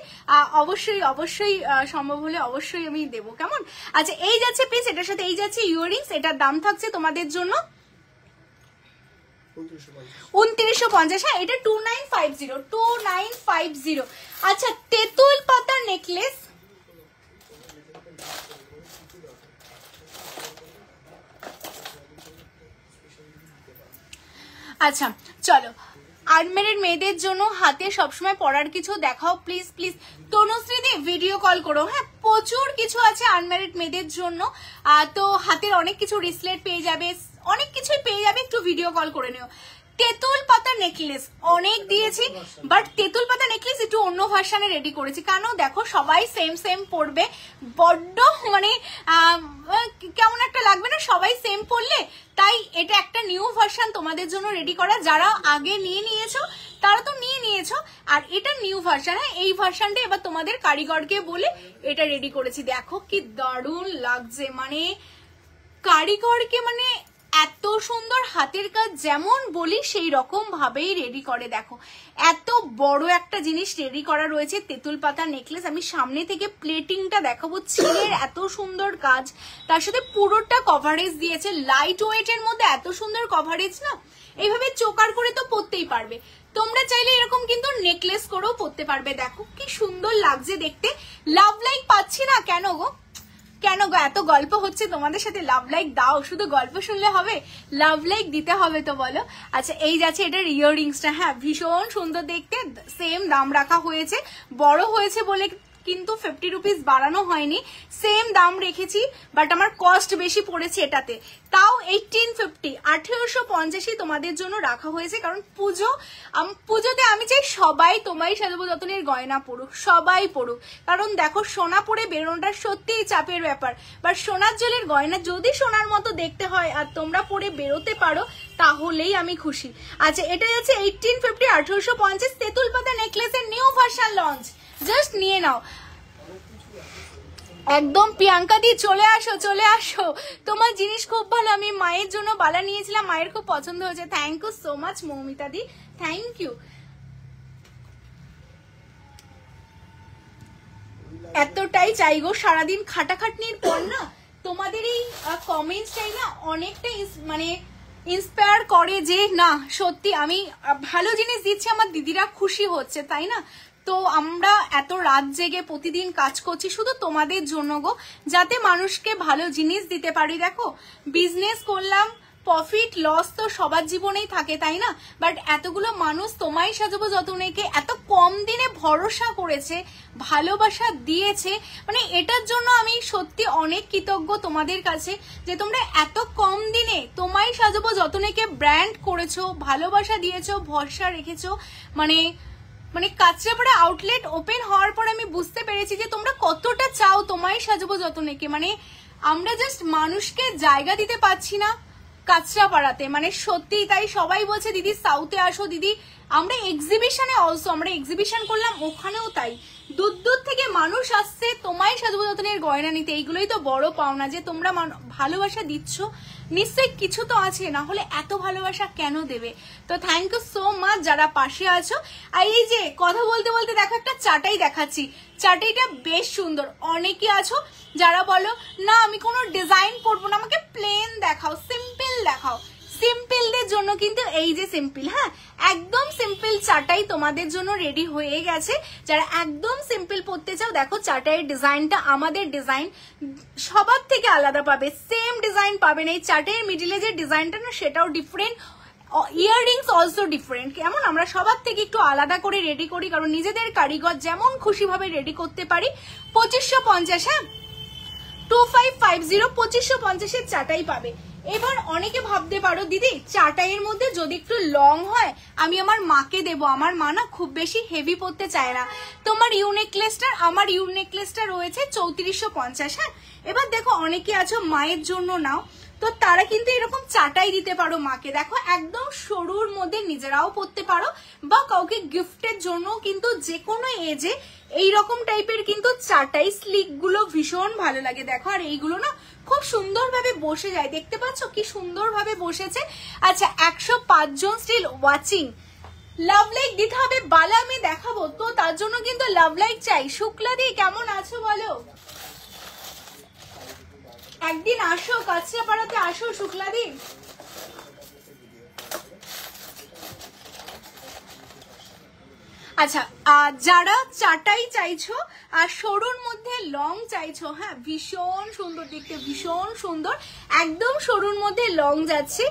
অবশ্যই অবশ্যই সম্ভব হলে অবশ্যই আমি দেবো, কেমন? আচ্ছা এই যাচ্ছে পিস, এটার সাথে এই যাচ্ছে ইয়াররিংস, এটার দাম থাকছে তোমাদের জন্য 2950। হ্যাঁ এটা 2950। আচ্ছা তেঁতুল পাতা নেকলেস, আচ্ছা চলো আনম্যারিড মেয়েদের জন্য হাতে সবসময় পরার কিছু দেখাও please please. Tanushree the video call করো। হ্যাঁ প্রচুর কিছু আছে আনম্যারিড মেয়েদের জন্য, তো হাতের অনেক কিছু রিসলেট পেয়ে যাবে, অনেক কিছুই পেয়ে যাবে, একটু ভিডিও কল করে নিও। তেঁতুল পাতা নেকলেস অনেক দিয়েছি, বাট তেঁতুল পাতা নেকলেস একটু অন্য ভার্সনে রেডি করেছি, কারণ দেখো সবাই সেম সেম পরবে, বড্ড মানে কেমন একটা লাগবে না সবাই সেম পরলে, তাই এটা একটা নিউ ভার্সন তোমাদের জন্য রেডি করা। যারা আগে নিয়ে নিয়েছো তারা তো নিয়ে নিয়েছো, আর এটা নিউ ভার্সন। হ্যাঁ এই ভার্সনটা এবার তোমাদের কারিগরকে বলে এটা রেডি করেছি। দেখো কি দারুণ লাগছে, মানে কারিগরকে মানে এত সুন্দর হাতের কাজ, যেমন বলি সেই রকম ভাবেই রেডি করে। দেখো এত বড় একটা জিনিস রেডি করা রয়েছে, তেঁতুল পাতা নেকলেস। আমি সামনে থেকে প্লেটিংটা দেখাবো, ছিলের এত সুন্দর কাজ, তার সাথে পুরোটা কভারেজ দিয়েছে। লাইট ওয়েটের মধ্যে এত সুন্দর কভারেজ না, এইভাবে চোকার করে তো পরতেই পারবে। তোমরা চাইলে এরকম কিন্তু নেকলেস করেও পরতে পারবে। দেখো কি সুন্দর লাগছে দেখতে। লাভ লাইক পাচ্ছি না কেন গো, কেন গো? এত গল্প হচ্ছে তোমাদের সাথে, লাভ লাইক দাও। শুধু গল্প শুনলে হবে, লাভ লাইক দিতে হবে তো বলো। আচ্ছা এই যাচ্ছে এটার ইয়াররিংসটা, হ্যাঁ ভীষণ সুন্দর দেখতে। সেম দাম রাখা হয়েছে, বড় হয়েছে বলে কিন্তু 50 রুপিস বাড়ানো হয়নি, সেম দাম রেখেছি, বাট আমার কস্ট বেশি পড়েছে এটাতে। তাও 1850 1850 তোমাদের জন্য রাখা হয়েছে। কারণ পুজোতে আমি চাই সবাই তোমারই সাজাবো যতনের গয়না পড়ুক, সবাই পড়ুক। কারণ দেখো সোনা পরে বেরোনোটা সত্যিই চাপের ব্যাপার, বাট সোনার জলের গয়না যদি সোনার মতো দেখতে হয় আর তোমরা পরে বেরোতে পারো তাহলেই আমি খুশি। আচ্ছা এটা যাচ্ছে 1850 1850 তেঁতুল পাতা নেকলেসের নিউ ভার্সন লঞ্চ, জাস্ট নিয়ে নাও। একদম প্রিয়াঙ্কা দি চলে আসো, চলে আসো, তোমার জিনিস খুব ভালো। আমি মায়ের জন্য বালা নিয়েছিলাম, মায়ের খুব পছন্দ হয়েছে। Thank you so much Moumita দি, থ্যাংক ইউ। এতটাই চাই গো, সারাদিন খাটাখাটনির পর না তোমাদের এই কমেন্টসটাই না অনেকটা মানে ইন্সপায়ার করে যে না সত্যি আমি ভালো জিনিস দিচ্ছি, আমার দিদিরা খুশি হচ্ছে, তাই না? তো আমরা এত রাত জেগে প্রতিদিন কাজ করছি শুধু তোমাদের জন্য গো, যাতে মানুষকে ভালো জিনিস দিতে পারি। দেখো বিজনেস করলাম, প্রফিট লস তো সবার জীবনেই থাকে, তাই না? বাট এতগুলো মানুষ তোমায় সাজাবো যতনেকে এত কম দিনে ভরসা করেছে, ভালোবাসা দিয়েছে, মানে এটার জন্য আমি সত্যি অনেক কৃতজ্ঞ তোমাদের কাছে যে তোমরা এত কম দিনে তোমায় সাজাবো যতনেকে ব্র্যান্ড করেছো, ভালোবাসা দিয়েছো, ভরসা রেখেছো। মানে কাঁচরাপাড়া আউটলেট ওপেন হওয়ার পর আমি বুঝতে পেরেছি যে তোমরা কতটা চাও তোমায় সাজাবো যতনেকে। মানে আমরা জাস্ট মানুষকে জায়গা দিতে পারছি না কাঁচরাপাড়াতে, মানে সত্যি তাই। সবাই বলছে দিদি সাউথে আসো দিদি, আমরা এক্সিবিশনে অলসো, আমরা এক্সিবিশন করলাম ওখানেও তাই, দূর দূর থেকে মানুষ আসছে তোমায় সাজাবো যতনের গয়না নিতে। এইগুলোই তো বড় পাওনা যে তোমরা ভালোবাসা দিচ্ছ, নিশ্চয়ই কিছু তো আছে, না হলে এত ভালোবাসা কেন দেবে? তো থ্যাংক ইউ সো মাচ যারা পাশে আছো। আর এই যে কথা বলতে বলতে দেখো একটা চাটাই দেখাচ্ছি, চাটাইটা বেশ সুন্দর। অনেকে আছো যারা বলো না আমি কোনো ডিজাইন করবো না, আমাকে প্লেন দেখাও, সিম্পল দেখাও। সিম্পলদের জন্য কিন্তু এই যে সিম্পল, হ্যাঁ একদম সিম্পল চাটাই তোমাদের জন্য রেডি হয়ে গেছে। যারা একদম সিম্পল পড়তে চাও দেখো চাটাইয়ের ডিজাইনটা আমাদের ডিজাইন সবার থেকে আলাদা পাবে, সেম ডিজাইন পাবে না। এই চাটাইয়ের মিডিলে যে ডিজাইনটা না সেটাও ডিফারেন্ট, ইয়াররিংস অলসো ডিফারেন্ট। কেমন আমরা সবার থেকে একটু আলাদা করে রেডি করি, কারণ নিজেদের কারিগর যেমন খুশি ভাবে রেডি করতে পারি। 2550, হ্যাঁ 2550 2550 চাটাই পাবে। এবার অনেকে ভাবতে পারো দিদি চাটাইয়ের মধ্যে যদি একটু লং হয় আমি আমার মাকে দেবো, আমার মা না খুব বেশি হেভি পড়তে চায় না। তোমার আমার ইউনেকলেসটা রয়েছে 3450, হ্যাঁ। এবার দেখো অনেকে আছো মায়ের জন্য নাও, তো তারা কিন্তু এরকম চাটাই দিতে পারো মাকে। দেখো একদম সরুর মধ্যে নিজেরাও পড়তে পারো, বা কাউকে গিফটের জন্য কিন্তু যে কোনো এজে এইরকম টাইপের কিন্তু চাটাই স্লিক গুলো ভীষণ ভালো লাগে। দেখো আর এইগুলো না খুব সুন্দরভাবে বসে যায়, দেখতে পাচ্ছ কি সুন্দরভাবে বসেছে। আচ্ছা 105 জন স্টিল ওয়াচিং, লাভ লাইক দিতে হবে, বালা আমি দেখাবো তো তার জন্য কিন্তু লাভ লাইক চাই। শুক্লাদি কেমন আছো বলো, একদিন আসো কাঁচরাপাড়াতে, আসো শুক্লাদি। আচ্ছা যারা চাটাই চাইছো আর সরুর মধ্যে লং চাইছো, হ্যাঁ ভীষণ সুন্দর দেখতে, ভীষণ সুন্দর, একদম সরুর মধ্যে লং যাচ্ছে।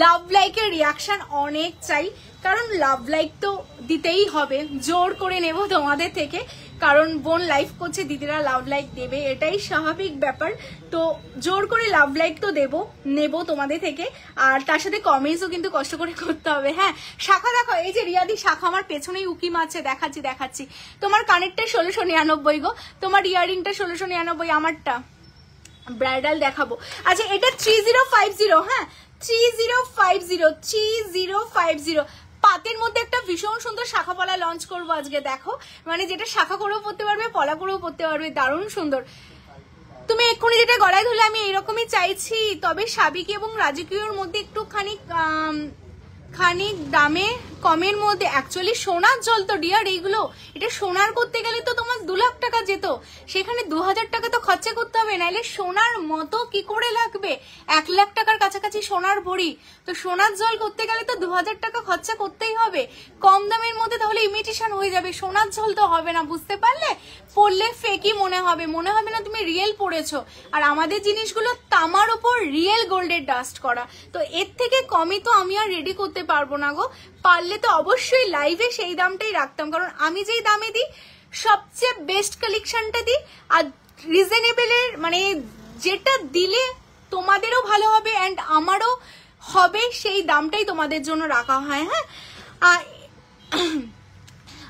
লাভ লাইকের রিয়াকশন অনেক চাই, কারণ লাভ লাইক তো দিতেই হবে, জোর করে নেব তোমাদের থেকে, কারণ বোন লাইভ করছে দিদিরা লাভ লাইক দেবে, এটাই স্বাভাবিক ব্যাপার। তো জোর করে লাভ লাইক তো নেব তোমাদের থেকে, আর তার সাথে কমেন্টসও কিন্তু কষ্ট করে করতে হবে। হ্যাঁ শাখা দেখো, এই যে রিয়াদি শাখা আমার পেছনেই উকি মারছে, দেখাচ্ছি। তোমার কানেরটা 1699 গো, তোমার ইয়ারিংটা 1699, আমারটা ব্রাইডাল দেখাবো। আচ্ছা এটা 3050, হ্যাঁ 3050 পাতের মধ্যে একটা ভীষণ সুন্দর শাখা পলা লঞ্চ করবো আজকে। দেখো মানে যেটা শাখা করেও পড়তে পারবে, পলা করেও পড়তে পারবে, দারুণ সুন্দর। তুমি এক্ষুনি যেটা গলায় ধরলে আমি এইরকমই চাইছি, তবে সাবিকি এবং রাজকীয়র মধ্যে একটু খানিক দামে কমের মধ্যে। অ্যাকচুয়ালি সোনার জল তো ডিয়ার, এইগুলো এটা সোনার করতে গেলে তো তোমার 2 লাখ টাকা যেত, সেখানে 2000 টাকা তো খরচা করতে হবে, নাইলে সোনার মতো কি করে লাগবে? 1 লাখ টাকার কাছাকাছি সোনার ভরি, তো সোনার জল করতে গেলে তো 2000 টাকা খরচা করতেই হবে। কম দামের মধ্যে তাহলে ইমিটেশন হয়ে যাবে, সোনার জল তো হবে না, বুঝতে পারলে? পড়লে ফেকই মনে হবে না তুমি রিয়েল পড়েছো। আর আমাদের জিনিসগুলো তামার উপর রিয়েল গোল্ডের ডাস্ট করা, তো এর থেকে কমই তো আমি আর রেডি করতে পারবো না গো। পারলে তো অবশ্যই লাইভে সেই দামটাই রাখতাম, কারণ আমি যেই দামে দিই সবচেয়ে বেস্ট কালেকশনটা দিই, আর রিজনেবলের মানে যেটা দিলে তোমাদেরও ভালো হবে অ্যান্ড আমারও হবে, সেই দামটাই তোমাদের জন্য রাখা হয়। হ্যাঁ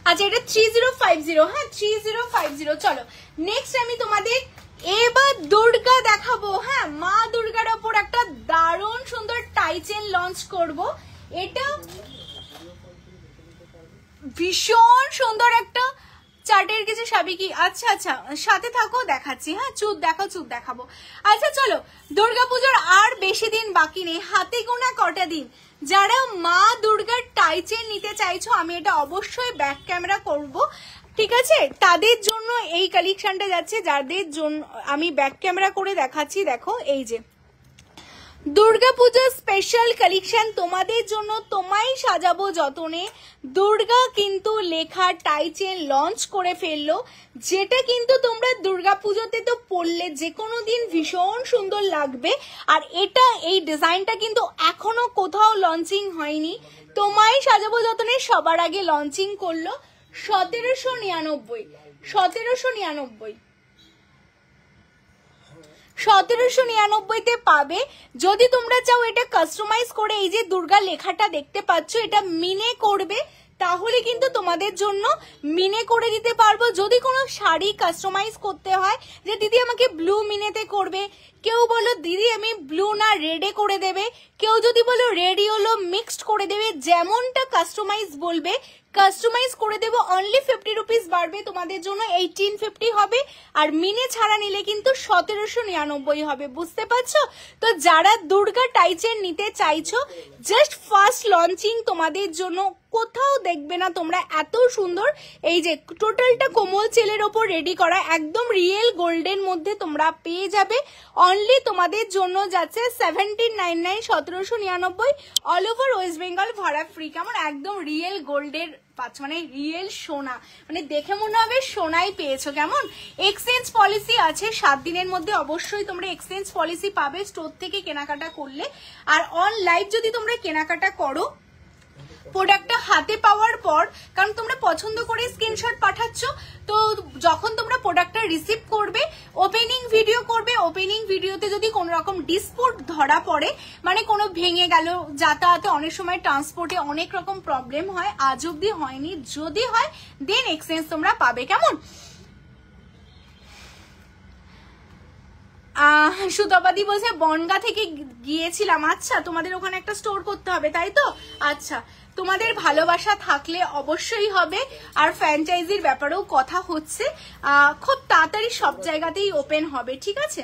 আচ্ছা, এটা 3050। হ্যাঁ 3050। চলো নেক্সট আমি তোমাদের এবার দুর্গা দেখাবো। হ্যাঁ, মা দুর্গার ওপর একটা দারুণ সুন্দর টাইচেন লঞ্চ করব। এটা ভীষণ সুন্দর একটা চার্টের কিছু সাবিকি। আচ্ছা আচ্ছা, সাথে থাকো, দেখাচ্ছি। হ্যাঁ চুপ দেখাবো। আচ্ছা চলো, দুর্গাপুজোর আর বেশি দিন বাকি নেই, হাতে গোনা কটা দিন। যারা মা দুর্গার টাইচেন নিতে চাইছো, আমি এটা অবশ্যই ব্যাক ক্যামেরা করব, ঠিক আছে? তাদের জন্য এই কালেকশনটা যাচ্ছে, যাদের জন্য আমি ব্যাক ক্যামেরা করে দেখাচ্ছি। দেখো এই যে দুর্গাপূজার স্পেশাল কালেকশন তোমাদের জন্য, তোমায় সাজাবো যতনে। দুর্গা কিন্তু লেখা টাইচেন লঞ্চ করে ফেললো, যেটা কিন্তু তোমরা দুর্গাপুজোতে তো পরলে যে কোনো দিন ভীষণ সুন্দর লাগবে। আর এটা এই ডিজাইনটা কিন্তু এখনো কোথাও লঞ্চিং হয়নি, তোমায় সাজাবো যতনে সবার আগে লঞ্চিং করলো 1799 পাবে। যদি তোমরা চাও এটা কাস্টমাইজ করে, এই যে দুর্গা লেখাটা দেখতে পাচ্ছ, এটা মিনে করবে, তাহলে কিন্তু তোমাদের জন্য মিনে করে দিতে পারবো। যদি কোনো শাড়ি কাস্টমাইজ করতে হয়, যে দিদি আমাকে ব্লু মিনেতে করবে, কেউ বলো দিদি আমি ব্লু না রেডে করে দেবে, কেউ যদি বলো রেড ইয়েলো মিক্সড করে দেবে, যেমনটা কাস্টমাইজ বলবে কাস্টমাইজ করে দেবো। অনলি 50 রুপিস বাড়বে তোমাদের জন্য, 1850 হবে। আর মিনে ছাড়া নিলে কিন্তু 1799 হবে, বুঝতে পারছো? তো যারা দুর্গা টাইচেন নিতে চাইছো, জাস্ট ফার্স্ট লঞ্চিং তোমাদের জন্য, কোথাও দেখবে না তোমরা এত সুন্দর। এই যে টোটালটা কোমল চেলের ওপর রেডি করা, একদম রিয়েল গোল্ডের মধ্যে তোমরা পেয়ে যাবে। অনলি তোমাদের জন্য যাচ্ছে 1799, 1799, অল ওভার ওয়েস্ট বেঙ্গল ভাড়া ফ্রি। কেমন? একদম রিয়েল গোল্ডের পাচ্ছ, মানে রিয়েল সোনা, মানে দেখে মনে হবে সোনাই পেয়েছো। কেমন? এক্সচেঞ্জ পলিসি আছে 7 দিনের মধ্যে, অবশ্যই তোমরা এক্সচেঞ্জ পলিসি পাবে স্টোর থেকে কেনাকাটা করলে। আর অনলাইন যদি তোমরা কেনাকাটা করো, প্রোডাক্টটা হাতে পাওয়ার পর, কারণ তোমরা পছন্দ করে স্ক্রিনশট পাঠাচ্ছ, তো যখন তোমরা প্রোডাক্টটা রিসিভ করবে, ওপেনিং ভিডিও করবে, ওপেনিং ভিডিওতে যদি কোনো রকম ডিসপুট ধরা পড়ে, মানে কোনো ভেঙে গেল, যাতায়াতে অনেক সময় ট্রান্সপোর্টে অনেক রকম প্রবলেম হয়, আজ অব্দি হয়নি, যদি হয় দেন এক্সচেঞ্জ তোমরা পাবে। কেমন? সুতপাদি বলছে বনগা থেকে গিয়েছিলাম। আচ্ছা, তোমাদের ওখানে একটা স্টোর করতে হবে, তাই তো? আচ্ছা, তোমাদের ভালোবাসা থাকলে অবশ্যই হবে। আর ফ্র্যাঞ্চাইজির ব্যাপারেও কথা হচ্ছে, খুব তাড়াতাড়ি সব জায়গাতেই ওপেন হবে, ঠিক আছে?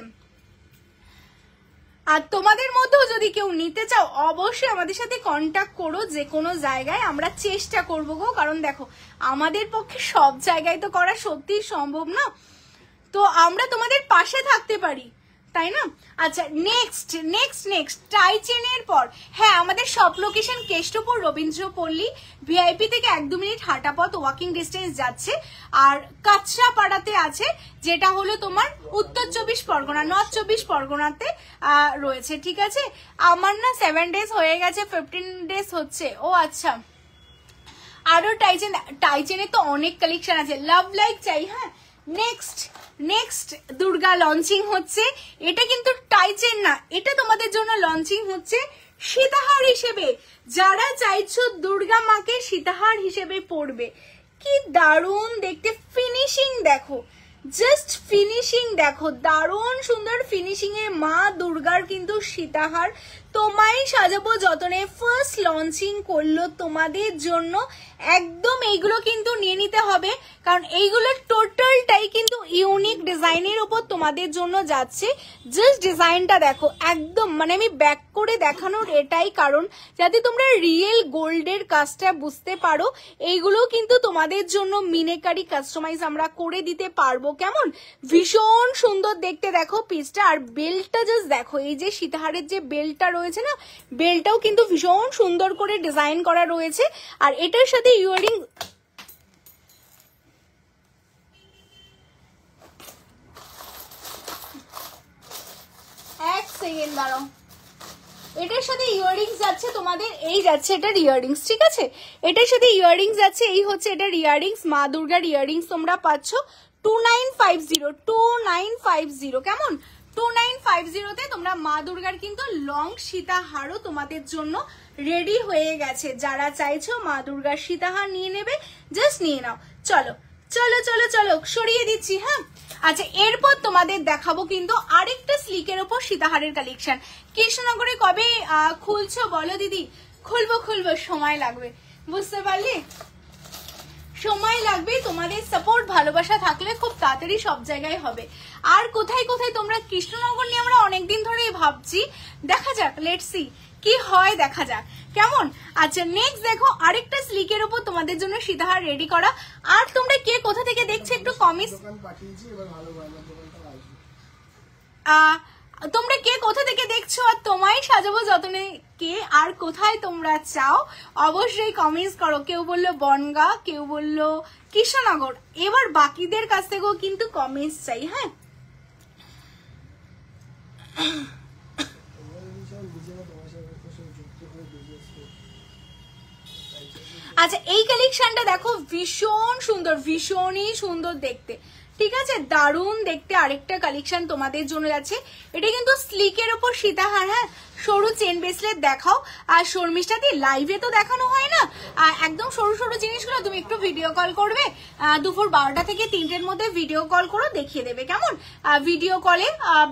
আর তোমাদের মধ্যেও যদি কেউ নিতে চাও, অবশ্যই আমাদের সাথে কন্ট্যাক্ট করো, যে কোনো জায়গায় আমরা চেষ্টা করবো গো। কারণ দেখো, আমাদের পক্ষে সব জায়গায় তো করা সত্যিই সম্ভব না, তো আমরা তোমাদের পাশে থাকতে পারি, তাই না? আচ্ছা, নেক্সট টাইচেনের পর, হ্যাঁ আমাদের সব লোকেশন কেষ্টপুর, রবীন্দ্রপল্লী, ভিআইপি থেকে 1-2 মিনিট হাঁটা পথ, ওয়াকিং ডিস্টেন্স যাচ্ছে। আর কাছড়াপাড়াতে আছে, যেটা হলো তোমার উত্তর 24 পরগনা, নর্থ 24 পরগনাতে রয়েছে, ঠিক আছে? আমার না 7 ডেজ হয়ে গেছে, 15 ডেজ হচ্ছে। ও আচ্ছা, আরো টাইচেনে তো অনেক কালেকশন আছে, লাভ লাইক চাই। হ্যাঁ, নেক্সট দুর্গা লঞ্চিং হচ্ছে, এটা কিন্তু টাইচেন না, এটা তোমাদের জন্য লঞ্চিং হচ্ছে সীতাহার হিসেবে। যারা চাইছো দুর্গা মাকে সীতাহার হিসেবে পড়বে, কি দারুণ দেখতে, ফিনিশিং দেখো, জাস্ট ফিনিশিং দেখো, দারুণ সুন্দর ফিনিশিং এ মা দুর্গার কিন্তু সীতাহার। তোমায় সাজাবো যতনে ফার্স্ট লঞ্চিং করলো তোমাদের জন্য। একদম এইগুলো কিন্তু নিয়ে নিতে হবে, কারণ এইগুলোর টোটালটাই কিন্তু ইউনিক ডিজাইনের উপর তোমাদের জন্য যাচ্ছে। জাস্ট ডিজাইনটা দেখো, একদম মানে আমি ব্যাক করে দেখানোর এটাই কারণ যাতে তোমরা রিয়েল গোল্ডের কাজটা বুঝতে পারো। এইগুলো কিন্তু তোমাদের জন্য মিনেকারি কাস্টমাইজ আমরা করে দিতে পারবো। কেমন ভীষণ সুন্দর দেখতে দেখো পিসটা। আর বেল্টটা জাস্ট দেখো, এই যে সীতাহারের যে বেল্টটা রয়েছে না, বেল্টটাও কিন্তু ভীষণ সুন্দর করে ডিজাইন করা রয়েছে। আর এটার সাথে ইয়ারিং, এক সেকেন্ড দাঁড়াও, এটার সাথে ইয়াররিংস যাচ্ছে তোমাদের, এই যাচ্ছে এটার ইয়াররিংস, ঠিক আছে? এটার সাথে ইয়াররিংস যাচ্ছে, এই হচ্ছে এটার ইয়াররিংস। মা দুর্গার ইয়াররিংস তোমরা পাচ্ছ 2950 কেমন? 2950 তোমরা মা দুর্গার কিন্তু লং সীতাহারও তোমাদের জন্য রেডি হয়ে গেছে। যারা চাইছো মা দুর্গার সীতাহার নিয়ে নেবে, জাস্ট নিয়ে নাও। চলো চলো চলো চলো সরিয়ে দিচ্ছি। হ্যাঁ, আচ্ছা এরপর তোমাদের দেখাবো কিন্তু আরেকটা স্লিকের ওপর সীতাহারের কালেকশন। কৃষ্ণনগরে কবে খুলছো বলো দিদি? খুলবো, সময় লাগবে, বুঝতে পারলি? সময় লাগবে, তোমাদের সাপোর্ট ভালোবাসা থাকলে খুব তাড়াতাড়ি সব জায়গায় হবে। আর কোথায় কোথায় তোমরা কৃষ্ণনগর নিয়ে আমরা অনেকদিন ধরেই ভাবছি, দেখা যাক, লেটস সি কি হয়, দেখা যাক কেমন। আচ্ছা নেক্সট দেখো আরেকটা স্লিকের উপর তোমাদের জন্য সীতাহার রেডি করা। আর তোমরা কে কোথা থেকে দেখছো একটু কমেন্ট, তোমরা কে কোথা থেকে দেখছো আর তোমায় সাজাবো যতনে কে আর কোথায় তোমরা চাও অবশ্যই কমেন্টস করো। কেউ বললো বনগা, কেউ বললো কৃষ্ণনগর। এবার বাকিদের কাছ থেকেও কিন্তু কমেন্টস চাই। হ্যাঁ, আচ্ছা এই কালেকশনটা দেখো, ভীষণ সুন্দর, ভীষণই সুন্দর দেখতে, ঠিক আছে? দারুণ দেখতে আরেকটা কালেকশন তোমাদের জন্য যাচ্ছে। এটা কিন্তু স্লিকের ওপর সীতাহার। হ্যাঁ, সরু চেন ব্রেসলেট দেখাও। আর শর্মিষ্ঠা দি লাইভে তো দেখানো হয় না, একদম সরু সরু জিনিসগুলো তুমি একটু ভিডিও কল করবে, দুপুর 12টা থেকে 3টের মধ্যে ভিডিও কল করো, দেখিয়ে দেবে কেমন? ভিডিও কলে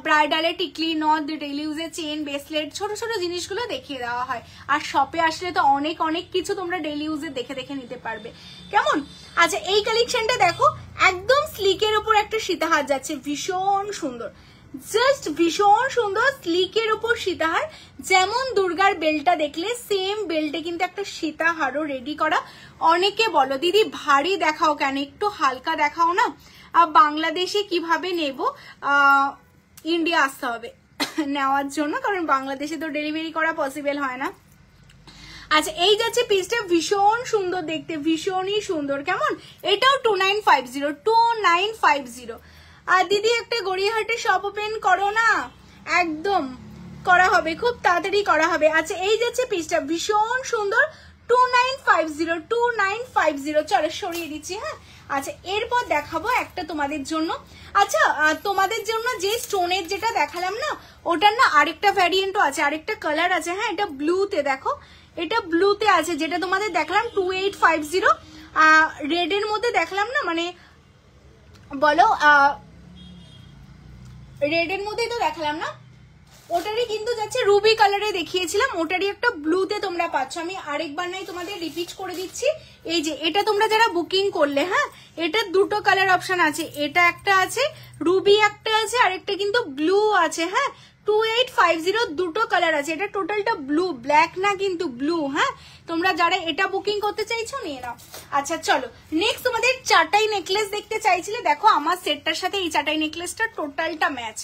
ব্রাইডালের টিকলি, নথ, ডেইলি ইউজের চেন ব্রেসলেট, ছোট ছোট জিনিসগুলো দেখিয়ে দেওয়া হয়। আর শপে আসলে তো অনেক অনেক কিছু তোমরা ডেইলি ইউজের দেখে দেখে নিতে পারবে কেমন। আচ্ছা এই কালেকশনটা দেখো, একদম স্লিকের উপর একটা সীতাহার যাচ্ছে, ভীষণ সুন্দর, জাস্ট ভীষণ সুন্দর স্লিকের উপর সীতাহার। যেমন দুর্গার বেলটা দেখলে সেম বেল্টে কিন্তু একটা সীতাহারও রেডি করা। অনেকে বলো দিদি ভারী দেখাও কেন, একটু হালকা দেখাও না। বাংলাদেশে কিভাবে নেব, ইন্ডিয়া আসতে হবে নেওয়ার জন্য, কারণ বাংলাদেশে তো ডেলিভারি করা পসিবল হয় না। আচ্ছা এই যাচ্ছে পিসটা, ভীষণ সুন্দর দেখতে, ভীষণই সুন্দর কেমন। এটাও 2950। আর দিদি একটা গড়িয়াহাটে শপ ওপেন করো না, একদম করা হবে, খুব তাড়াতাড়ি করা হবে। আচ্ছা এই যাচ্ছে পিসটা, ভীষণ সুন্দর, 2950। চলো সরিয়ে দিচ্ছি। হ্যাঁ, আচ্ছা এরপর দেখাবো একটা তোমাদের জন্য। আচ্ছা তোমাদের জন্য যে স্টোনের যেটা দেখালাম না, ওটার না আরেকটা ভ্যারিয়েন্টও আছে, আরেকটা কালার আছে। হ্যাঁ, এটা ব্লুতে দেখো, এটা ব্লুতে আছে, যেটা তোমাদের দেখলাম 2850। রেডের মধ্যে দেখলাম না, মানে বলো রেডের মধ্যেই তো দেখালাম না, ওটারই কিন্তু যাচ্ছে রুবি কালারে দেখিয়েছিলাম, ওটারই একটা ব্লুতে তোমরা পাচ্ছ। আমি আরেকবার নাই তোমাদের রিপিট করে দিচ্ছি। এই যে এটা তোমরা যারা বুকিং করলে, হ্যাঁ এটা দুটো কালার অপশন আছে, এটা একটা আছে, রুবি একটা আছে, আরেকটা কিন্তু ব্লু আছে। হ্যাঁ 2850 দুটো কালার আছে, এটা টোটালটা ব্লু, ব্ল্যাক না কিন্তু ব্লু। হ্যাঁ, তোমরা যারা এটা বুকিং করতে চাইছো নিয়ে নাও। আচ্ছা চলো নেক্সট তোমাদের চাটাই নেকলেস দেখতে চাইছিলে, দেখো আমার সেটটার সাথে এই চাটাই নেকলেসটা টোটালটা ম্যাচ,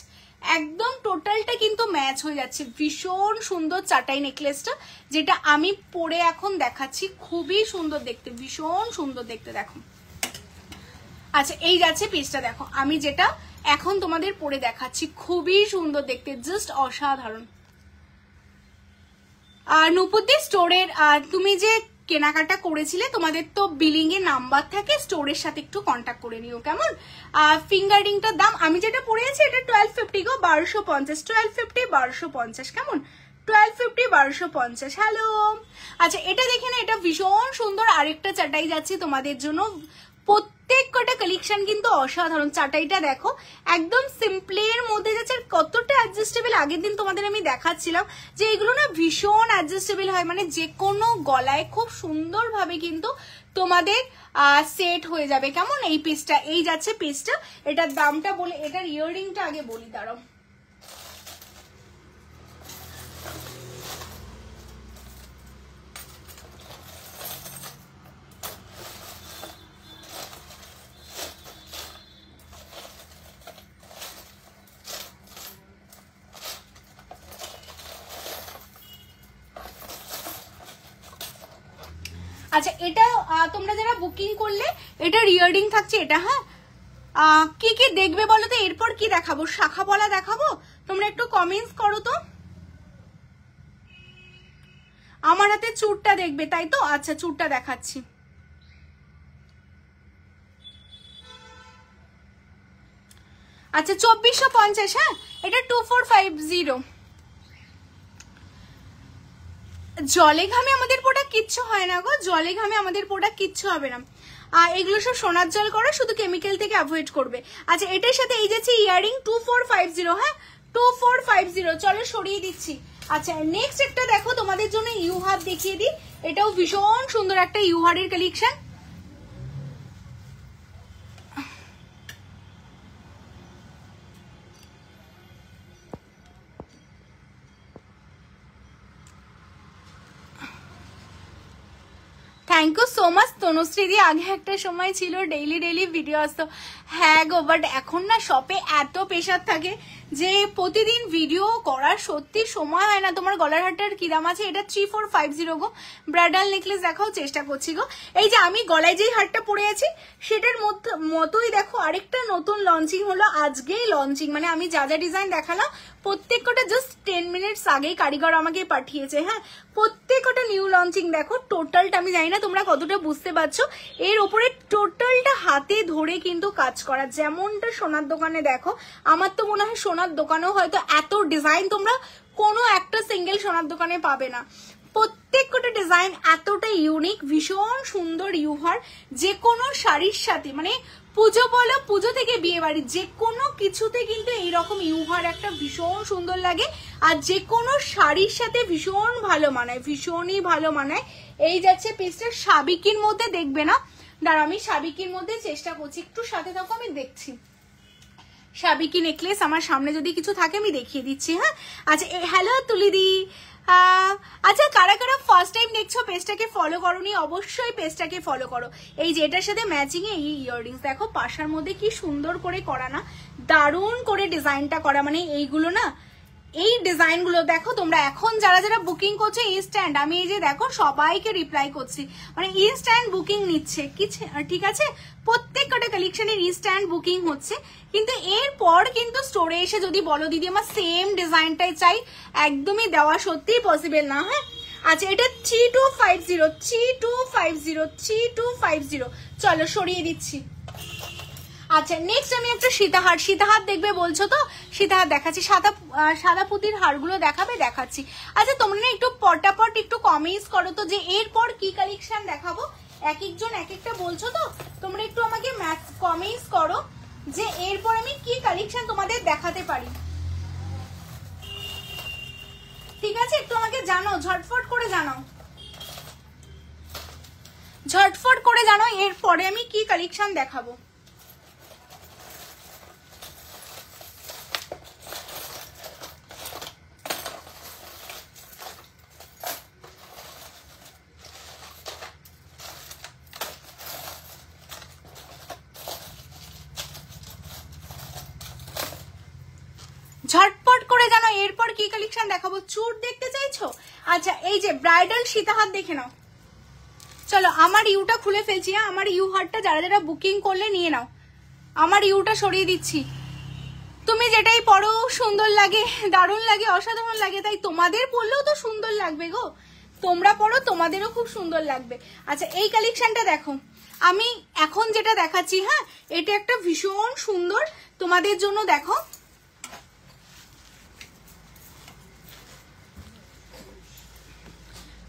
একদম টোটালটা কিন্তু ম্যাচ হয়ে যাচ্ছে। ভীষণ সুন্দর চাটাই নেকলেসটা, যেটা আমি পরে এখন দেখাচ্ছি, খুবই সুন্দর দেখতে, ভীষণ সুন্দর দেখতে দেখো। আচ্ছা এই যাচ্ছে পিসটা দেখো, আমি যেটা এখন তোমাদের পরে দেখাচ্ছি, খুবই সুন্দর দেখতে, জাস্ট অসাধারণ। আর নুপুরদি স্টোরের তুমি যে কেনাকাটা করেছিলে, তোমাদের তো বিলিং এর নাম্বার থাকে, স্টোরের সাথে একটু কন্ট্যাক্ট করে নিও কেমন। ফিঙ্গার রিংটার দাম আমি যেটা পরে আছি এটা 1250 গো, 1250, 1250 1250 কেমন, 1250 1250। হ্যালো, আচ্ছা এটা দেখে না, এটা ভীষণ সুন্দর আরেকটা চাটাই যাচ্ছে তোমাদের জন্য, প্রত্যেক কটা কালেকশন কিন্তু অসাধারণ। চাটাইটা দেখো একদম সিম্পলের মধ্যে যাচ্ছে, আর কতটা অ্যাডজাস্টেবল। আগের দিন তোমাদের আমি দেখাচ্ছিলাম যে এগুলো না ভীষণ অ্যাডজাস্টেবল হয়, মানে যে কোনো গলায় খুব সুন্দরভাবে কিন্তু তোমাদের সেট হয়ে যাবে। কেমন এই পিসটা, এই যাচ্ছে পিসটা। এটার দামটা বলে, এটার ইয়াররিংটা আগে বলি দাঁড়াও। আচ্ছা এটা তোমরা যারা বুকিং করলে এটার ইয়াররিং থাকছে এটা। হ্যাঁ কি কি দেখবে বলো তো, এরপর কি দেখাবো? শাখা পলা দেখাবো? তোমরা একটু কমেন্টস করো তো। আমার হাতে চুড়টা দেখবে তাই তো? আচ্ছা চুড়টা দেখাচ্ছি। আচ্ছা 2450। হ্যাঁ এটা 2450। জলে ঘামে আমাদের প্রোডাক্ট কিচ্ছু হয় না গো, জলে ঘামে আমাদের প্রোডাক্ট কিচ্ছু হবে না। এগুলো সব সোনার জল করো, শুধু কেমিক্যাল থেকে অ্যাভয়েড করবে। আচ্ছা এটার সাথে এই যাচ্ছে ইয়ারিং 2450। হ্যাঁ 2450। চলো সরিয়ে দিচ্ছি। আচ্ছা নেক্সট একটা দেখো তোমাদের জন্য ইউহার দেখিয়ে দিই। এটাও ভীষণ সুন্দর একটা ইউহারের কালেকশন। Thank you so much Tanushree di. আগে একটা সময় ছিল ডেইলি ভিডিও আসতো। হ্যাঁ গো, বাট এখন না শপে এত প্রেশার থাকে যে প্রতিদিন ভিডিও করার সত্যি সময় হয় না। তোমার গলার হারটার কি দাম আছে? এটা 3450 গো। ব্রাইডাল নেকলেস দেখাও, চেষ্টা করছি গো। এই যে আমি গলায় যেই হারটা পরে আছি সেটার মতোই দেখো আরেকটা নতুন লঞ্চিং হলো, আজকেই লঞ্চিং। মানে আমি যা যা ডিজাইন দেখালাম প্রত্যেকটা জাস্ট 10 মিনিটস আগেই কারিগর আমাকে পাঠিয়েছে। হ্যাঁ প্রত্যেকটা নিউ লঞ্চিং দেখো। টোটালটা আমি জানি না তোমরা কতটা বুঝতে পারছো, এর উপরে টোটালটা হাতে ধরে কিন্তু কাজ করা। যেমনটা সোনার দোকানে দেখো, আমার তো মনে হয় সোনার দোকানেও হয়তো এত ডিজাইন তোমরা কোনো একটা সিঙ্গেল সোনার দোকানে পাবে না। প্রত্যেকটা ডিজাইন এতটা ইউনিক, ভীষণ সুন্দর ইউহার। যে কোনো শাড়ির সাথে, মানে পুজো বলো, পুজো থেকে বিয়ে বাড়ি, যে কোনো কিছুতে কিন্তু এইরকম ইউহার একটা ভীষণ সুন্দর লাগে। আর যে কোনো শাড়ির সাথে ভীষণ ভালো মানায়, ভীষণই ভালো মানায়। এই যাচ্ছে পিসটা সাবিকির মধ্যে, দেখবে না? দাঁড়া আমি সাবিকির মধ্যে চেষ্টা করছি, একটু সাথে থাকো আমি দেখছি। সাবিকি নেকলেস আমার সামনে যদি কিছু থাকে আমি দেখিয়ে দিচ্ছি। হ্যাঁ আচ্ছা হ্যালো তুলিদি। আচ্ছা কারা কারা ফার্স্ট টাইম দেখছো পেজটাকে ফলো করোনি, অবশ্যই পেজটাকে ফলো করো। এই যে এটার সাথে ম্যাচিং এ এই ইয়াররিংস দেখো, পাশার মধ্যে কি সুন্দর করে করা না, দারুণ করে ডিজাইনটা করা। মানে এইগুলো না, এই ডিজাইনগুলো দেখো তোমরা এখন যারা যারা বুকিং করছো ইনস্ট্যান্ট, আমি এই যে দেখো সবাইকে রিপ্লাই করছি, মানে ইনস্ট্যান্ট বুকিং নিচ্ছে ঠিক আছে। প্রত্যেকটা কালেকশনের ইনস্ট্যান্ট বুকিং হচ্ছে। কিন্তু এরপর কিন্তু স্টোরে এসে যদি বলো দিদি আমার সেম ডিজাইনটাই চাই, একদমই দেওয়া সত্যিই পসিবল না। হ্যাঁ আচ্ছা এটা 3250 চলো সরিয়ে দিচ্ছি। আচ্ছা নেক্সট আমি একটা সীতাহার, সীতাহার দেখবে বলছো তো, সীতাহার দেখাচ্ছি। সাদা পুতির হারগুলো দেখাচ্ছি। আচ্ছা তোমরা না একটু পটাপট একটু কমেন্টস করো তো যে এরপর কি কালেকশন দেখাবো। এক একজন এক একটা বলছো তো, তোমরা একটু আমাকে কমেন্টস করো যে এরপর আমি কি কালেকশন তোমাদের দেখাতে পারি। ঠিক আছে একটু আমাকে জানাও, ঝটফট করে জানাও, ঝটফট করে জানাও এরপরে আমি কি কালেকশন দেখাবো। ঝটপট করে জানো এরপর কি কালেকশন দেখাবো। চুর দেখতে চাইছো? আচ্ছা এই যে ব্রাইডাল সীতাহার দেখে নাও। চলো আমার ইউটা খুলে ফেলছি। হ্যাঁ আমার ইউ হারটা যারা যারা বুকিং করলে নিয়ে নাও। আমার ইউটা সরিয়ে দিচ্ছি। তুমি যেটাই পরো সুন্দর লাগে, দারুণ লাগে, অসাধারণ লাগে, তাই তোমাদের পরলেও তো সুন্দর লাগবে গো। তোমরা পরো তোমাদেরও খুব সুন্দর লাগবে। আচ্ছা এই কালেকশনটা দেখো, আমি এখন যেটা দেখাচ্ছি। হ্যাঁ এটা একটা ভীষণ সুন্দর তোমাদের জন্য, দেখো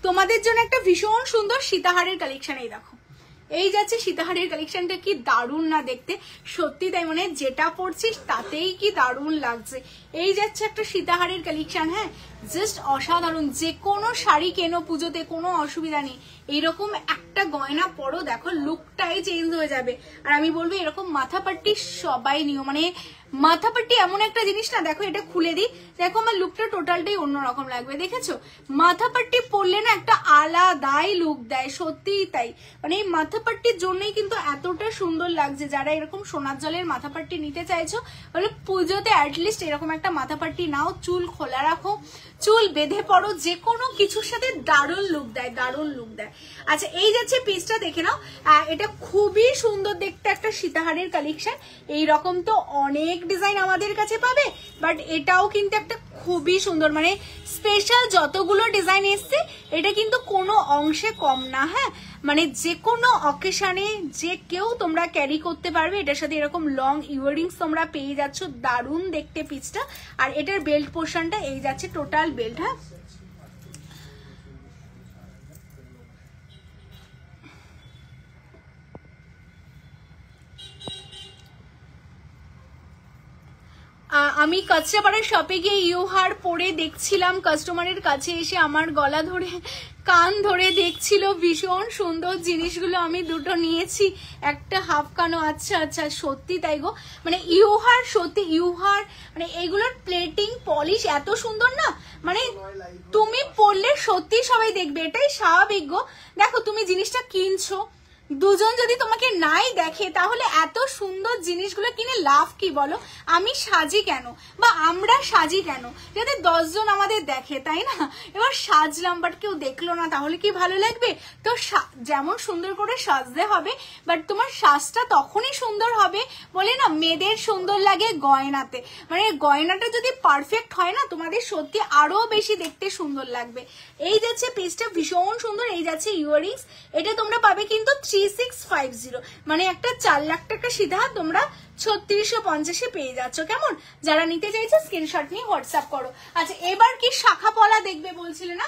তোমাদের জন্য একটা ভীষণ সুন্দর সীতাহারের কালেকশন। এই দেখো এই যাচ্ছে সীতাহারের কালেকশনটা, কি দারুণ না দেখতে, সত্যি তাই, মানে যেটা পরছিস তাতেই কি দারুণ লাগছে। এই যাচ্ছে একটা সীতাহারের কালেকশন, হ্যাঁ জাস্ট অসাধারণ। যে কোনো শাড়ি কেনো পুজোতে, কোনো অসুবিধা নেই, এরকম একটা গয়না পরো, দেখো লুকটাই চেঞ্জ হয়ে যাবে। আর আমি বলবো এরকম মাথাপাট্টি সবাই নিও, মানে মাথাপাট্টি এমন একটা জিনিস না, দেখো এটা খুলে দিই, দেখো আমার লুকটা টোটালটাই অন্যরকম লাগবে, দেখেছো? মাথাপাট্টি পরলে না একটা আলাদাই লুক দেয়, সত্যিই তাই। মানে এই মাথাপাট্টির জন্যই কিন্তু এতটা সুন্দর লাগছে। যারা এরকম সোনার জলের মাথাপাট্টি নিতে চাইছো, বলে পুজোতে অ্যাটলিস্ট এরকম একটা মাথাপাট্টি নাও, চুল খোলা রাখো, চুল বেঁধে পড়ো, যে কোনো কিছুর সাথে দারুণ লুক দেয়, দারুণ লুক দেয়। আচ্ছা এই যাচ্ছে পিসটা, দেখে নাও, এটা খুবই সুন্দর দেখতে একটা সীতাহারের কালেকশন। এইরকম তো অনেক ডিজাইন আমাদের কাছে পাবে, বাট এটাও কিন্তু একটা খুবই সুন্দর, মানে স্পেশাল যতগুলো ডিজাইন এসছে এটা কিন্তু কোনো অংশে কম না, হ্যাঁ মানে যে কোনো অকেশনে যে কেউ তোমরা ক্যারি করতে পারবে। এটার সাথে এরকম লং ইয়াররিংস তোমরা পেয়ে যাচ্ছ, দারুণ দেখতে পিসটা। আর এটার বেল্ট পোর্শনটা এই যাচ্ছে টোটাল বেল্ট, হ্যাঁ আমি কাঁচরাপাড়ার শপে গিয়ে ইউহার পরে দেখছিলাম, কাস্টমারের কাছে এসে আমার গলা ধরে কান ধরে দেখছিল, ভীষণ সুন্দর জিনিসগুলো, আমি দুটো নিয়েছি, একটা হাফ কানও। আচ্ছা আচ্ছা, সত্যি তাই গো, মানে ইউহার সত্যি, ইউহার মানে এগুলোর প্লেটিং পলিশ এত সুন্দর না, মানে তুমি পরলে সত্যি সবাই দেখবে, এটাই স্বাভাবিক গো। দেখো তুমি জিনিসটা কিনছো, দুজন যদি তোমাকে নাই দেখে তাহলে এত সুন্দর জিনিসগুলো কিনে লাভ কি বলো? আমি সাজি কেন বা আমরা সাজি কেন, যাতে 10 জন আমাদের দেখে, তাই না? এবার সাজলাম বাট কেউ দেখলো না, তাহলে কি ভালো লাগবে? তো যেমন সুন্দর করে সাজতে হবে, বাট তোমার সাজটা তখনই সুন্দর হবে, বলে না মেয়েদের সুন্দর লাগে গয়নাতে, মানে গয়নাটা যদি পারফেক্ট হয় না, তোমাদের সত্যি আরো বেশি দেখতে সুন্দর লাগবে। এই যাচ্ছে পিসটা ভীষণ সুন্দর, এই যাচ্ছে ইয়াররিংস, এটা তোমরা পাবে কিন্তু 3650, মানে একটা 4 লাখ টাকা সিধা তোমরা 3650 পেয়ে যাচ্ছ। কেমন? যারা নিতে চাইছে স্ক্রিনশট নিয়ে হোয়াটসঅ্যাপ করো। আচ্ছা এবার কি শাখা পলা দেখবে বলছিলে না,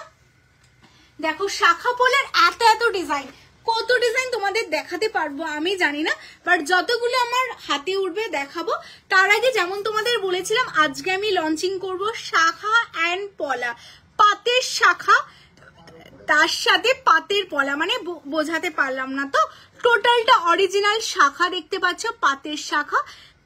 দেখো শাখা পলার এত এত ডিজাইন, কত ডিজাইন তোমাদের দেখাতে পারবো আমি জানি না, বাট যতগুলো আমার হাতে উঠবে দেখাবো। তার আগে যেমন তোমাদের বলেছিলাম, আজকে আমি লঞ্চিং করব শাখা অ্যান্ড পলা, পাতের শাখা তার সাথে পাতের পলা, মানে বোঝাতে পারলাম না তো, টোটালটা অরিজিনাল শাখা দেখতে পাচ্ছ, পাতের শাখা,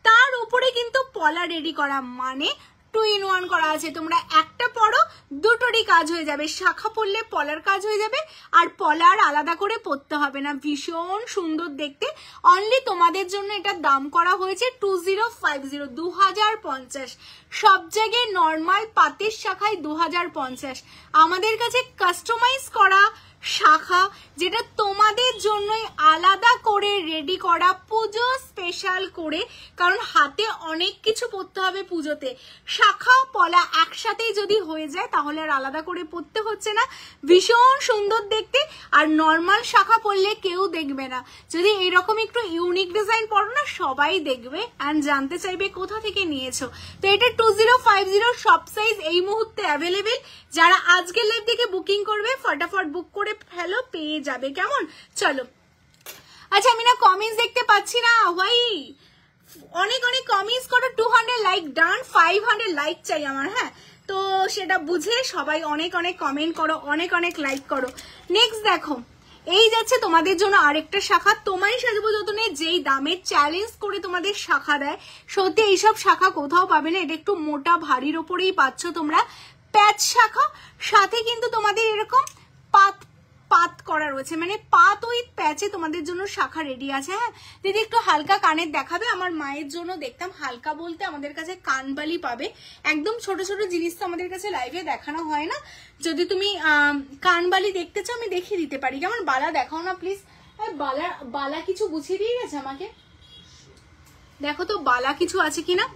তার উপরে কিন্তু পলা রেডি করা, মানে 2 in 1 করা আছে। তোমরা একটা পরো, দুটোরই কাজ হয়ে যাবে, শাখা পরলে পলার কাজ হয়ে যাবে, আর পলার আলাদা করে পরতে হবে না। ভীষণ সুন্দর দেখতে, অনলি তোমাদের জন্য এটার দাম করা হয়েছে 2050, 2050। সব জায়গায় নর্মাল পাতের শাখায় 2050, আমাদের কাছে কাস্টমাইজ করা শাখা, যেটা তোমাদের জন্যই আলাদা করে রেডি করা, পুজো স্পেশাল করে, কারণ হাতে অনেক কিছু পরতে হবে পুজোতে। শাখা পলা একসাথেই যদি হয়ে যায় তাহলে আর আলাদা করে পরতে হচ্ছে না, ভীষণ সুন্দর দেখতে। আর নর্মাল শাখা পরলে কেউ দেখবে না, যদি এরকম একটু ইউনিক ডিজাইন পরো না, সবাই দেখবে অ্যান্ড জানতে চাইবে কোথা থেকে নিয়েছো। তো এটা 2050 সব সাইজ এই মুহূর্তে অ্যাভেলেবেল। যারা আজকে লাইভ থেকে বুকিং করবে ফটাফট বুক করে ফেলো, পেয়ে যাবে। কেমন? চলো। আচ্ছা আমি না কমেন্টস দেখতে পাচ্ছি না, ভাই অনেক অনেক কমেন্টস করো। 200 লাইক ডান, 500 লাইক চাই আমার, হ্যাঁ তো সেটা বুঝে সবাই অনেক অনেক কমেন্ট করো, অনেক অনেক লাইক করো। নেক্সট দেখো, এই যাচ্ছে তোমাদের জন্য আরেকটা শাখা, তোমারই সাজাবো যতনে যেই দামে চ্যালেঞ্জ করে তোমাদের শাখা দেয়, সত্যি এইসব শাখা কোথাও পাবে না। এটা একটু মোটা ভারীর ওপরেই পাচ্ছ তোমরা, প্যাচ শাখা, সাথে কিন্তু তোমাদের এরকম পাত পাত করা রয়েছে, মানে পাত উইথ প্যাচে তোমাদের জন্য শাখা রেডি আছে। হ্যাঁ দিদি একটু হালকা কানের দেখাবে, আমার মায়ের জন্য দেখতাম, হালকা বলতে আমাদের কাছে কানবালি পাবে, একদম ছোট ছোট জিনিস তো আমাদের কাছে লাইভে দেখানো হয় না। যদি তুমি কানবালি দেখতে চাও আমি দেখিয়ে দিতে পারি। কেমন? বালা দেখাও না প্লিজ। বালা কিছু গুছিয়ে দিয়ে গেছে আমাকে, দেখো তো বালা কিছু আছে কিনা,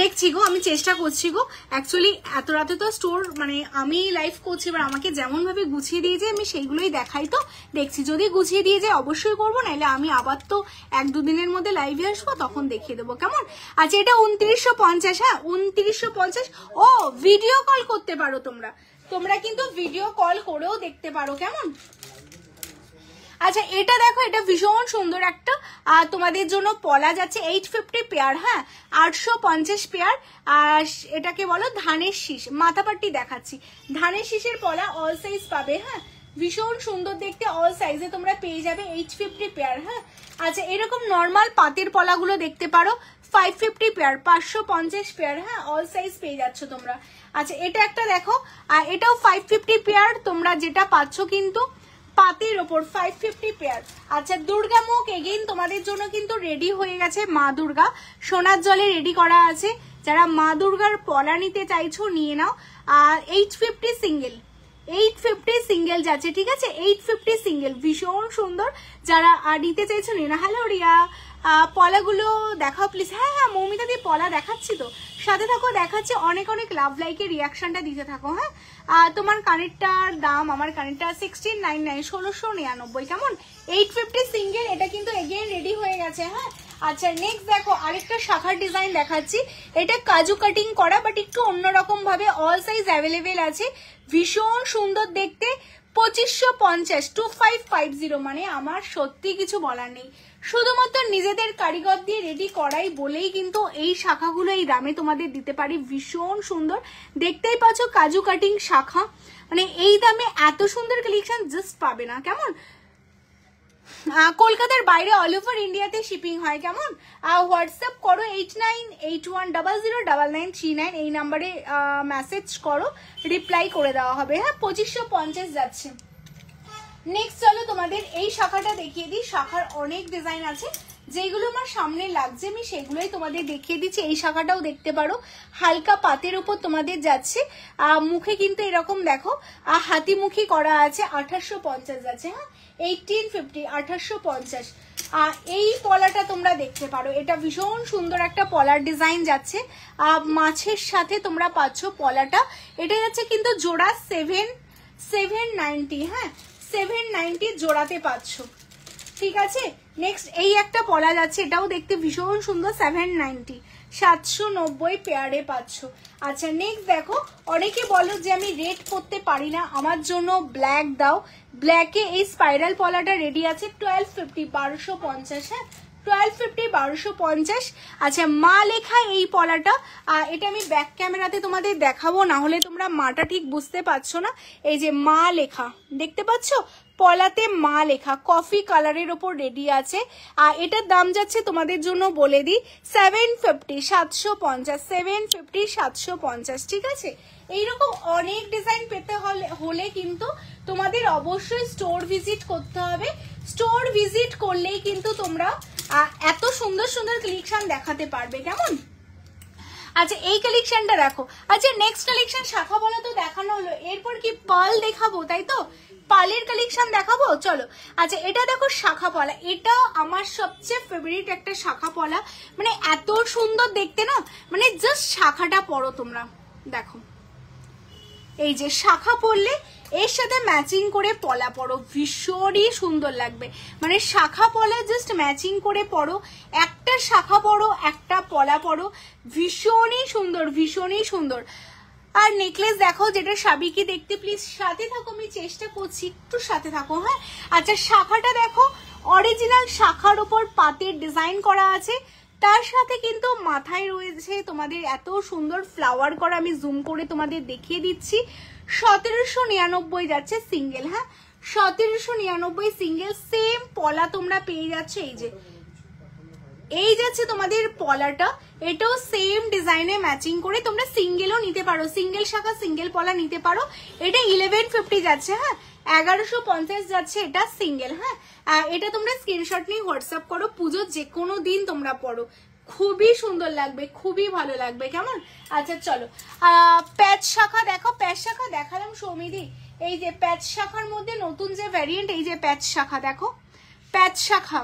দেখছি গো, আমি চেষ্টা করছি গো। অ্যাকচুয়ালি এত রাতে তো স্টোর, মানে আমি লাইভ করছি, এবার আমাকে যেমন ভাবে গুছিয়ে দিয়ে যায় আমি সেইগুলোই দেখাই, তো দেখছি যদি গুছিয়ে দিয়ে যায় অবশ্যই করবো, নাহলে আমি আবার তো 1-2 দিনের মধ্যে লাইভে আসবো, তখন দেখিয়ে দেবো। কেমন? আচ্ছা এটা 2950, হ্যাঁ 2950। ও ভিডিও কল করতে পারো তোমরা, তোমরা কিন্তু ভিডিও কল করেও দেখতে পারো। কেমন? আচ্ছা এটা দেখো, এটা ভীষণ সুন্দর একটা তোমাদের জন্য পলা যাচ্ছে 850 পেয়ার, হ্যাঁ 850 পেয়ার। আর এটাকে বলো ধানের শীষ, মাথাপাট্টি দেখাচ্ছি, ধানের শীষের পলা অল সাইজ পাবে, হ্যাঁ ভীষণ সুন্দর দেখতে, অল সাইজে তোমরা পেয়ে যাবে 850 পেয়ার, হ্যাঁ। আচ্ছা এরকম নর্মাল পাতের পলাগুলো দেখতে পারো 550 পেয়ার, 550 পেয়ার, হ্যাঁ অল সাইজ পেয়ে যাচ্ছ তোমরা। আচ্ছা এটা একটা দেখো, আর এটাও 550 পেয়ার, তোমরা যেটা পাচ্ছ কিন্তু পাতের ওপর 550 পেয়ার। আচ্ছা দুর্গা মুখ এগেইন তোমাদের জন্য কিন্তু রেডি হয়ে গেছে, মা দুর্গা সোনার জলে রেডি করা আছে, যারা মা দুর্গার পলা নিতে চাইছো নিয়ে নাও। আর 850 সিঙ্গেল, 850 সিঙ্গেল যাচ্ছে, ঠিক আছে 850 সিঙ্গেল, ভীষণ সুন্দর, যারা নিতে চাইছো নিয়ে না। হ্যালো রিয়া, পলাগুলো দেখাও প্লিজ। হ্যাঁ হ্যাঁ মৌমিতা দিয়ে পলা দেখাচ্ছি তো, সাথে থাকো, দেখাচ্ছে, অনেক অনেক লাভ লাইকের রিয়াকশনটা দিতে থাকো, হ্যাঁ। তোমার কানেরটার দাম, আমার কানেরটা 1699, 1699, কেমন 850 সিঙ্গেল, এটা কিন্তু এগেইন রেডি হয়ে গেছে, হ্যাঁ। আচ্ছা নেক্সট দেখো আরেকটা শাখার ডিজাইন দেখাচ্ছি, এটা কাজু কাটিং করা বাট একটু অন্যরকম ভাবে, অল সাইজ অ্যাভেলেবেল আছে, ভীষণ সুন্দর দেখতে, 2550, 2550, মানে আমার সত্যি কিছু বলার নেই, শুধুমাত্র নিজেদের কারিগর দিয়ে রেডি করাই বলেই কিন্তু এই শাখাগুলো এই দামে তোমাদের দিতে পারি, ভীষণ সুন্দর দেখতেই পাচ্ছ, কাজু কাটিং শাখা, মানে এই দামে এত সুন্দর কালেকশন জাস্ট পাবে না, কেমন। কলকাতার বাইরে অল ওভার ইন্ডিয়াতে শিপিং হয়, কেমন। হোয়াটসঅ্যাপ করো 8981009939, এই নাম্বারে মেসেজ করো, রিপ্লাই করে দেওয়া হবে, হ্যাঁ 2550 যাচ্ছে। নেক্সট চলো তোমাদের এই শাখাটা দেখিয়ে দিই, শাখার অনেক ডিজাইন আছে, যেগুলো আমার সামনে লাগছে আমি সেগুলোই তোমাদের দেখিয়ে দিচ্ছি। এই শাখাটাও দেখতে পারো, হালকা পাতের উপর তোমাদের যাচ্ছে, মুখে কিন্তু এরকম দেখো হাতিমুখী করা আছে, 1850 যাচ্ছে, হ্যাঁ 1850, 1850। এই পলাটা তোমরা দেখতে পারো, এটা ভীষণ সুন্দর একটা পলার ডিজাইন যাচ্ছে, মাছের সাথে তোমরা পাচ্ছ পলাটা, এটা যাচ্ছে কিন্তু জোড়া 790, হ্যাঁ 790 জোড়াতে পাচ্ছ, ঠিক আছে। নেক্সট এই একটা পলা যাচ্ছে, এটাও দেখতে ভীষণ সুন্দর, 790, 790 পেয়ারে পাচ্ছ। আচ্ছা নেক্সট দেখো, অনেকে বলো যে আমি রেড করতে পারি না, আমার জন্য ব্ল্যাক দাও, ব্ল্যাকে এই স্পাইরাল পলাটা রেডি আছে, 1250, 1250, হ্যাঁ 1250, 1250। আচ্ছা মা লেখা এই পলাটা, এটা আমি ব্যাক ক্যামেরাতে তোমাদের দেখাবো, না হলে তোমরা মাটা ঠিক বুঝতে পারছো না, এই যে মা লেখা দেখতে পাচ্ছ, পলাতে মা লেখা, কফি কালারের ওপর রেডি আছে, আর এটার দাম যাচ্ছে তোমাদের জন্য বলে দিই 750, 750, 750, 750, ঠিক আছে। এইরকম অনেক ডিজাইন পেতে হলে কিন্তু তোমাদের অবশ্যই স্টোর ভিজিট করতে হবে, স্টোর ভিজিট করলেই কিন্তু তোমরা এত সুন্দর সুন্দর কালেকশন দেখাতে পারবে, কেমন। আচ্ছা এই কালেকশনটা দেখো, আচ্ছা নেক্সট কালেকশন শাখা বলা তো দেখানো হলো, এরপর কি পার্ল দেখাবো, তাই তো পার্লের কালেকশন দেখাবো, চলো। আচ্ছা এটা দেখো শাখা পলা, এটা আমার সবচেয়ে ফেভারিট একটা শাখা পলা, মানে এত সুন্দর দেখতে না, মানে জাস্ট শাখাটা পরো তোমরা, দেখো এই যে শাখা পরলে এর সাথে ম্যাচিং করে পলা পরো, ভীষণই সুন্দর লাগবে, মানে শাখা পলা জাস্ট ম্যাচিং করে পরো, একটা শাখা পরো একটা পলা পরো, ভীষণই সুন্দর, ভীষণই সুন্দর। আর নেকলেস দেখো, যেটা সাবিকি দেখতে, প্লিজ সাথে থাকো, আমি চেষ্টা করছি একটু সাথে থাকো, হ্যাঁ। আচ্ছা শাখাটা দেখো, অরিজিনাল শাখার উপর পাতের ডিজাইন করা আছে, তার সাথে কিন্তু মাথায় রয়েছে তোমাদের এত সুন্দর ফ্লাওয়ার করা, আমি জুম করে তোমাদের দেখিয়ে দিচ্ছি, 1799 যাচ্ছে সিঙ্গেল, হ্যাঁ 1799 সিঙ্গেল, সেম পলা তোমরা পেয়ে যাচ্ছ, এই যে এই যাচ্ছে তোমাদের পলাটা, এটাও সেম ডিজাইনে ম্যাচিং করে তোমরা সিঙ্গেলও নিতে পারো, সিঙ্গেল শাখা সিঙ্গেল পলা নিতে পারো, এটা 1150 যাচ্ছে, হ্যাঁ 1150 যাচ্ছে এটা সিঙ্গেল, হ্যাঁ। এটা তোমরা স্ক্রিনশট নিয়ে হোয়াটসঅ্যাপ করো, পুজোর যে কোনো দিন তোমরা পড়ো, খুবই সুন্দর লাগবে, খুবই ভালো লাগবে, কেমন। আচ্ছা চলো প্যাচ শাখা দেখো, প্যাচ শাখা দেখালাম সৌমিদি, এই যে প্যাচ শাখার মধ্যে নতুন যে ভ্যারিয়েন্ট, এই যে প্যাচ শাখা দেখো, প্যাচ শাখা,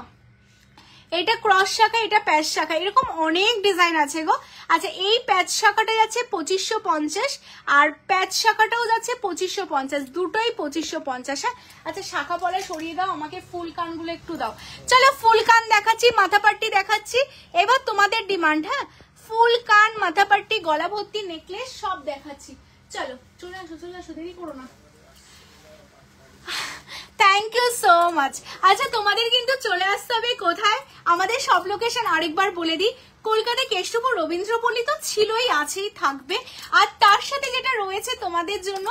এটা ক্রস শাখা, এটা প্যাচ শাখা, এরকম অনেক ডিজাইন আছে গো। আচ্ছা এই প্যাচ শাখাটা যাচ্ছে 2550, আর প্যাচ শাখাটাও যাচ্ছে 2550, দুটোই 2550, হ্যাঁ। আচ্ছা শাখা পলা সরিয়ে দাও, আমাকে ফুল কানগুলো একটু দাও, চলো ফুল কান দেখাচ্ছি, মাথা পাট্টি দেখাচ্ছি, এবার তোমাদের ডিমান্ড, হ্যাঁ ফুল কান, মাথা পাট্টি, গলা ভর্তি নেকলেস সব দেখাচ্ছি, চলো চলে আসো, চলে আসো, দেরি করো না। Thank you so much. আচ্ছা তোমাদের কিন্তু চলে আসতে হবে কোথায়, আমাদের সব লোকেশন আরেকবার বলে দিই। কলকাতা কেষ্টপুর রবীন্দ্রপল্লী তো ছিলই, আছেই, থাকবে। আর তার সাথে যেটা রয়েছে তোমাদের জন্য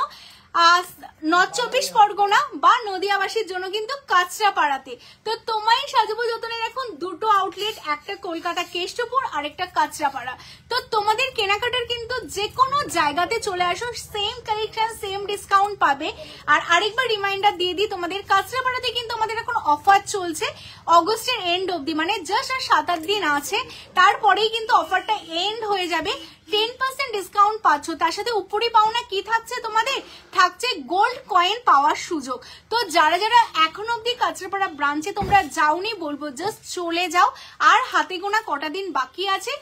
নর্থ চব্বিশ পরগনা বা নদিয়াবাসীর জন্য কিন্তু কাঁচরাপাড়াতে। তো তোমায় সাজাবো যতনের এখন দুটো আউটলেট, একটা কলকাতা কেষ্টপুর আর একটা কাঁচরাপাড়া। তো তোমাদের কেনাকাটার কিন্তু যে কোনো জায়গাতে চলে আসো, সেম কালেকশন সেম ডিসকাউন্ট পাবে। আর আরেকবার রিমাইন্ডার দিয়ে দিই, তোমাদের কাঁচরাপাড়াতে কিন্তু আমাদের এখন অফার চলছে অগস্টের এন্ড অবধি, মানে জাস্ট আর 7-8 দিন আছে, তারপরেই কিন্তু অফারটা এন্ড হয়ে যাবে। 10% ডিসকাউন্ট পাচ্ছ, তার সাথে উপরি পাওনা কি থাকছে তোমাদের, থাকছে গোল্ড কয়েন পাওয়ার সুযোগ। তো যারা যারা এখন অব্দি কাঁচরাপাড়া ব্রাঞ্চে তোমরা যাওনি, বলবো জাস্ট চলে যাও। আর হাতে গোনা কটা দিন বাকি আছে,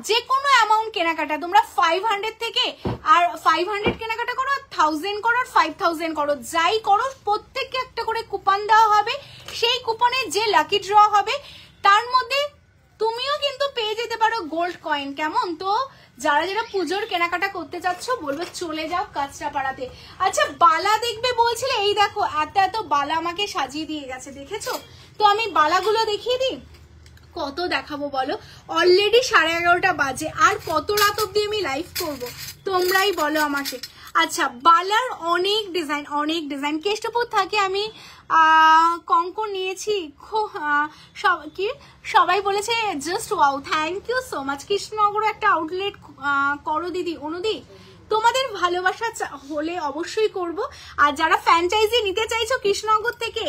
যে কোনো অ্যামাউন্ট কেনাকাটা তোমরা 500 থেকে, আর 500 কেনাকাটা করো, 1000 করো, 5000 করো, যাই করো, প্রত্যেককে একটা করে কুপন দেওয়া হবে। সেই কুপনে যে লাকি ড্র হবে তার মধ্যে তুমিও কিন্তু পেয়ে যেতে পারো গোল্ড কয়েন। কেমন? তো যারা যারা পুজোর কেনাকাটা করতে চাচ্ছ বলবো চলে যাও কাঁচরাপাড়াতে। আচ্ছা বালা দেখবে বলছিলে, এই দেখো এত এত বালা আমাকে সাজিয়ে দিয়ে গেছে, দেখেছো? তো আমি বালাগুলো দেখিয়ে দিই। কত দেখাবো বলো, অলরেডি 11:30 বাজে, আর কত রাত অব্দি আমি লাইভ করবো তোমরাই বলো আমাকে। আচ্ছা বালার অনেক ডিজাইন কেষ্টপুর থাকে। আমি কঙ্কন নিয়েছি, কি সবাই বলেছে just wow, thank you so much. কৃষ্ণনগরে একটা আউটলেট করো দিদি, অনুদি তোমাদের ভালোবাসা হলে অবশ্যই করব। আর যারা ফ্র্যাঞ্চাইজি নিতে চাইছো কৃষ্ণনগর থেকে,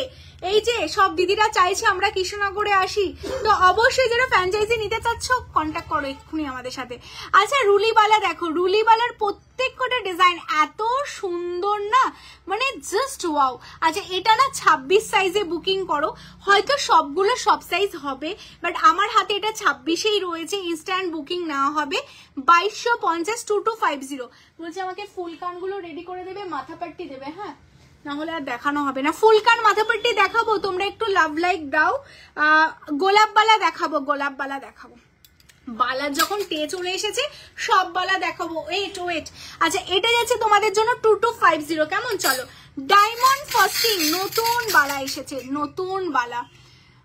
এই যে সব দিদিরা চাইছে আমরা কৃষ্ণনগরে আসি, তো অবশ্যই যারা ফ্র্যাঞ্চাইজি নিতে চাচ্ছ কন্ট্যাক্ট করো এক্ষুনি আমাদের সাথে। আচ্ছা রুলিবালা দেখো, রুলিবালার প্রত্যেকটা ডিজাইন এত সুন্দর না, মানে জাস্ট ওয়াও। আচ্ছা এটা না 26 সাইজে বুকিং করো, হয়তো সবগুলো সব সাইজ হবে, বাট আমার হাতে এটা 26এই রয়েছে, ইনস্ট্যান্ট বুকিং নেওয়া হবে 2250 2250। বলছে আমাকে ফুল কানগুলো রেডি করে দেবে, মাথা পাট্টি দেবে, হ্যাঁ না হলে আর দেখানো হবে না। ফুল কান মাথা পাট্টি দেখাবো, তোমরা একটু লাভ লাইক দাও। গোলাপ বালা দেখাবো, গোলাপ বালা দেখাবো, বালার যখন টে চলে এসেছে সব বালা দেখাবো। ওয়েট আচ্ছা এটা যাচ্ছে তোমাদের জন্য 2250। কেমন? চলো ডায়মন্ড ফাস্টিং নতুন বালা এসেছে, নতুন বালা,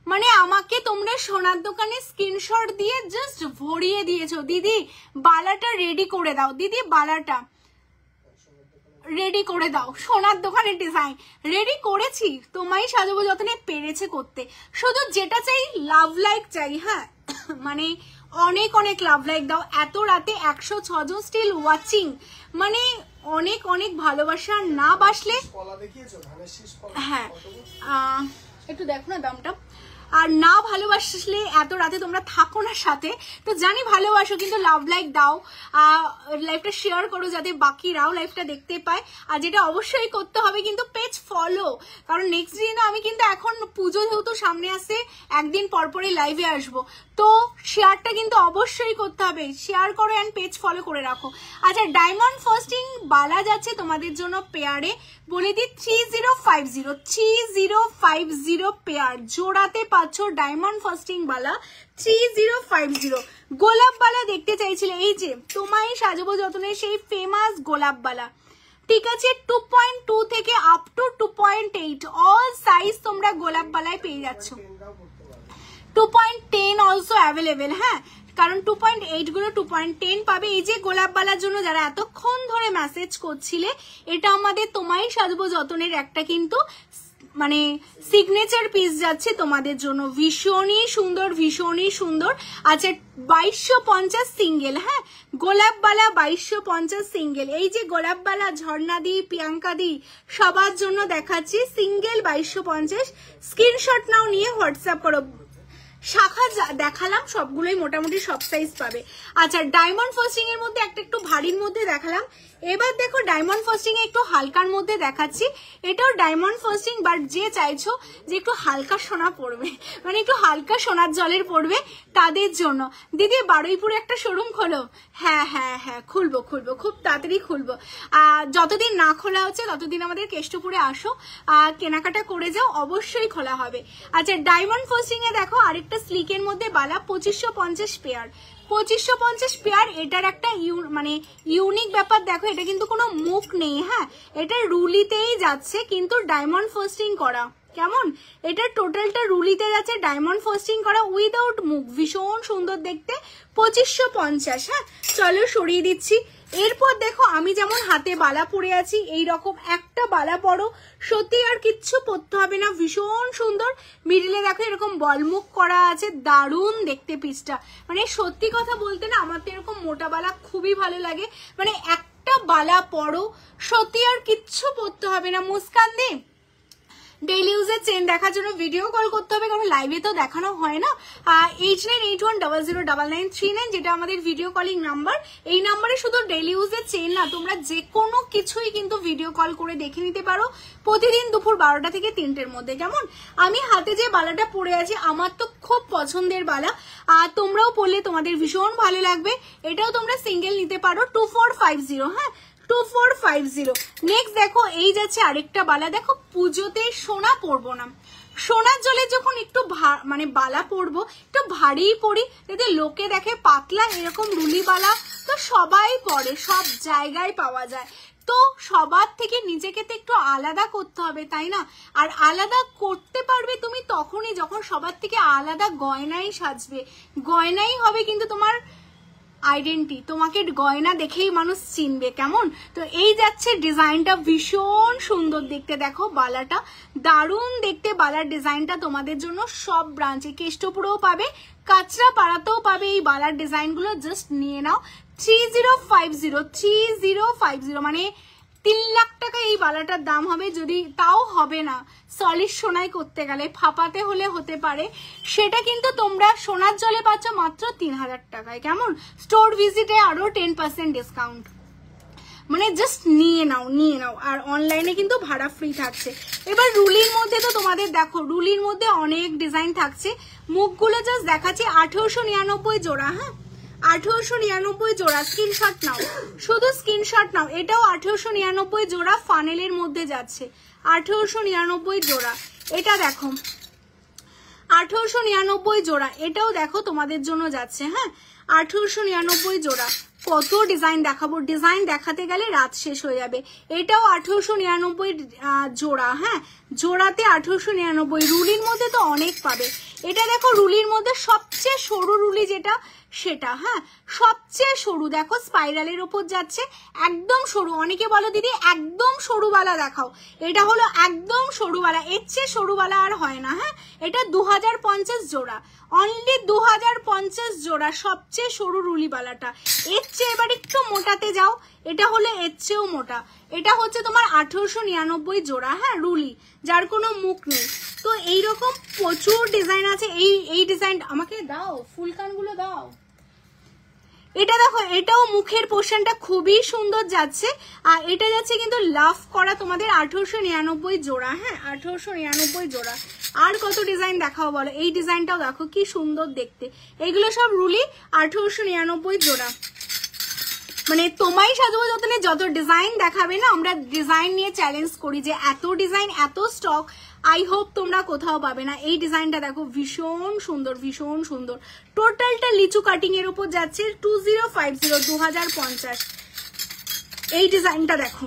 মানে আমাকে তোমরা সোনার দোকানে স্ক্রিনশট দিয়ে জাস্ট ভরিয়ে দিয়েছো, দিদি বালাটা রেডি করে দাও, দিদি বালাটা রেডি করে দাও। সোনার দোকানের ডিজাইন রেডি করেছি, তোমায় সাজাবো যতনে পেরেছে করতে। শুধু যেটা চাই লাভ লাইক চাই, হ্যাঁ মানে অনেক অনেক লাভ লাইক দাও। এত রাতে 106 জন স্টিল ওয়াচিং, মানে অনেক অনেক ভালোবাসা। না বাসলে হ্যাঁ একটু দেখো না দামটা। আর না ভালোবাসলে এত রাতে তোমরা থাকো না সাথে, তো জানি ভালোবাসো, কিন্তু লাভ লাইক দাও, লাইভটা শেয়ার করো যাতে বাকিরাও লাইভটা দেখতে পায়। আর যেটা অবশ্যই করতে হবে কিন্তু পেজ ফলো, কারণ নেক্সট দিন আমি কিন্তু এখন পুজো যেহেতু সামনে আসে, একদিন পরপরই লাইভে আসবো, তো শেয়ারটা কিন্তু অবশ্যই করতে হবে। শেয়ার করো অ্যান্ড পেজ ফলো করে রাখো। আচ্ছা ডায়মন্ড ফাস্টিং বালা যাচ্ছে তোমাদের জন্য পেয়ারে, বলে দিই 3050 পেয়ার জোড়াতে পাচ্ছ ডায়মন্ড ফাস্টিং বালা 3050। গোলাপ বালা দেখতে চাইছিলে, এই যে তোমায় সাজাবো যতনে সেই ফেমাস গোলাপ বালা, ঠিক আছে 2.2 থেকে আপ টু 2.8 অল সাইজ তোমরা গোলাপ বালায় পেয়ে যাচ্ছ। 2.10 অলসো অ্যাভেলেবেল, হ্যাঁ কারণ 2.8 গুলো 2.10 পাবে। এই যে গোলাপ বালার জন্য যারা এতক্ষণ ধরে মেসেজ করছিলে, এটা আমাদের তোমায় সাজবো যতনের একটা কিন্তু মানে সিগনেচার পিস যাচ্ছে তোমাদের জন্য, ভীষণই সুন্দর ভীষণই সুন্দর। আচ্ছা 2250 সিঙ্গেল, হ্যাঁ গোলাপ বালা 2250 সিঙ্গেল। এই যে গোলাপ বালা ঝর্ণা দি প্রিয়াঙ্কা দি সবার জন্য দেখাচ্ছি সিঙ্গেল 2250। স্ক্রিনশট নাও নিয়ে হোয়াটসঅ্যাপ করো। শাখা দেখালাম সবগুলোই মোটামুটি সব সাইজ পাবে। আচ্ছা ডায়মন্ড ফাস্টিং এর মধ্যে একটা একটু ভারীর মধ্যে দেখালাম, এবার দেখো ডায়মন্ড ফাস্টিং এ একটু হালকার মধ্যে দেখাচ্ছি। এটাও ডায়মন্ড ফাস্টিং, বাট যে চাইছো যে একটু হালকা সোনা পড়বে, মানে একটু হালকা সোনার জলের পড়বে তাদের জন্য। দিদি বারুইপুরে একটা শোরুম খোলো, হ্যাঁ হ্যাঁ হ্যাঁ খুলবো খুলবো, খুব তাড়াতাড়ি খুলবো। যতদিন না খোলা হচ্ছে ততদিন আমাদের কেষ্টপুরে আসো, কেনাকাটা করে যাও, অবশ্যই খোলা হবে। আচ্ছা ডায়মন্ড ফাস্টিং এ দেখো আরেকটা স্লিকের মধ্যে বালা 2550 পেয়ার, 2550 পেয়ার। এটার একটা মানে ইউনিক ব্যাপার দেখো, এটা কিন্তু কোনো মুখ নেই, হ্যাঁ এটা রুলিতেই যাচ্ছে কিন্তু ডায়মন্ড ফাস্টিং করা, কেমন? এটা টোটালটা রুলিতে যাচ্ছে, ডায়মন্ড ফোস্টিং করা উইদাউট মুখ, ভীষণ সুন্দর দেখতে, 2550। হ্যাঁ চলো সরিয়ে দিচ্ছি। এরপর দেখো আমি যেমন হাতে বালা পরে আছি, এইরকম একটা বালা পরো, সত্যি আর কিচ্ছু পরতে হবে না, ভীষণ সুন্দর। মিডিলে দেখো এরকম বলমুখ করা আছে, দারুণ দেখতে পিসটা। মানে সত্যি কথা বলতে না, আমার তো এরকম মোটা বালা খুবই ভালো লাগে। মানে একটা বালা পরো, সত্যি আর কিচ্ছু পরতে হবে না। মুস্কান দে, ডেইলি ইউজের চেন দেখার জন্য ভিডিও কল করতে হবে, কারণ লাইভে তো দেখানো হয় না। 8981009939, যেটা আমাদের ভিডিও কলিং নাম্বার। এই নাম্বারে শুধু ডেইলি ইউজের চেন না, তোমরা যে কোনো কিছুই কিন্তু ভিডিও কল করে দেখে নিতে পারো, প্রতিদিন দুপুর 12টা থেকে 3টের মধ্যে। কেমন? আমি হাতে যে বালাটা পরে আছি, আমার তো খুব পছন্দের বালা, আর তোমরাও পরলে তোমাদের ভীষণ ভালো লাগবে। এটাও তোমরা সিঙ্গেল নিতে পারো, 2450। হ্যাঁ 2450। নেক্সট দেখো এই যাচ্ছে আরেকটা বালা। দেখো পুজোতে সোনা পরবো না, সোনার জলে যখন একটু মানে বালা পরবো, একটু ভারী পরি, যাতে লোকে দেখে পাতলা, এরকম রুলি বালা তো সবাই পরে, সব জায়গায় পাওয়া যায়। তো সবার থেকে নিজেকে তো একটু আলাদা করতে হবে, তাই না? আর আলাদা করতে পারবে তুমি তখনই যখন সবার থেকে আলাদা গয়নাই সাজবে, গয়নাই হবে কিন্তু তোমার আইডেন্টি, তোমাকে গয়না দেখেই মানুষ চিনবে। কেমন? তো এই যাচ্ছে ডিজাইনটা, ভীষণ সুন্দর দেখতে। দেখো বালাটা দারুণ দেখতে, বালার ডিজাইনটা তোমাদের জন্য সব ব্রাঞ্চে, কেষ্টপুরেও পাবে, কাঁচরাপাড়াতেও পাবে এই বালার ডিজাইনগুলো। জাস্ট নিয়ে নাও। 3050 মানে 3 লাখ টাকা এই বালাটার দাম হবে, যদি তাও হবে না সলিড সোনায় করতে গেলে, ফাপাতে হলে হতে পারে। সেটা কিন্তু তোমরা সোনার জলে পাচ্ছ মাত্র 3000 টাকায়। কেমন? স্টোর ভিজিটে আরো 10% ডিসকাউন্ট। মানে জাস্ট নিয়ে নাও, নিয়ে নাও। আর অনলাইনে কিন্তু ভাড়া ফ্রি থাকছে। এবার রুলির মধ্যে তো তোমাদের দেখো, রুলির মধ্যে অনেক ডিজাইন থাকছে। মুখগুলো জাস্ট দেখাচ্ছি, 1899 জোড়া। হ্যাঁ 1899 জোড়া, স্ক্রিনশট নাও, শুধু স্ক্রিনশট নাও। এটাও 1899 জোড়া, ফানেলের মধ্যে যাচ্ছে, 1899 জোড়া। এটা দেখো 1899 জোড়া, এটাও দেখো তোমাদের জন্য যাচ্ছে। হ্যাঁ 1899 জোড়া। কত ডিজাইন দেখাবো, ডিজাইন দেখাতে গেলে রাত শেষ হয়ে যাবে। এটাও 1899 জোড়া। হ্যাঁ জোড়াতে 1899। রুলির মধ্যে তো অনেক পাবে। এটা দেখো রুলির মধ্যে সবচেয়ে সরু রুলি যেটা, সেটা। হ্যাঁ সবচেয়ে সরু, দেখো স্পাইরালের ওপর যাচ্ছে, একদম সরু। অনেকে বলো দিদি একদম সরুবালা দেখাও, এটা হলো একদম সরুবালা, এর চেয়ে সরুবালা আর হয় না। হ্যাঁ এটা 2050 জোড়া, অনলি 2050 জোড়া, সবচেয়ে সরু রুলিবালাটা। এর চেয়ে এবার একটু মোটাতে যাও, এটা হলো এর চেয়েও মোটা, এটা হচ্ছে তোমার 1899 জোড়া। হ্যাঁ রুলি, যার কোনো মুখ নেই। তো এইরকম প্রচুর ডিজাইন আছে। এই ডিজাইন আমাকে দাও, ফুলকানগুলো দাও। এটা দেখো, এটাও মুখের পোর্শনটা খুবই সুন্দর যাচ্ছে। আর এটা যাচ্ছে কিন্তু লাভ করা তোমাদের 1899 জোড়া। হ্যাঁ 1899 জোড়া। আর কত ডিজাইন দেখাও বলো। এই ডিজাইনটাও দেখো কি সুন্দর দেখতে। এগুলো সব রুলি, 1899 জোড়া। মানে তোমায় সাজাবো যতনে যত ডিজাইন দেখাবে না, আমরা ডিজাইন নিয়ে চ্যালেঞ্জ করি যে এত ডিজাইন, এত স্টক, আই হোপ তোমরা কোথাও পাবে না। এই ডিজাইনটা দেখো ভীষণ সুন্দর, ভীষণ সুন্দর। টোটালটা লিচু কাটিং এর উপর যাচ্ছে, 2050। এই ডিজাইনটা দেখো,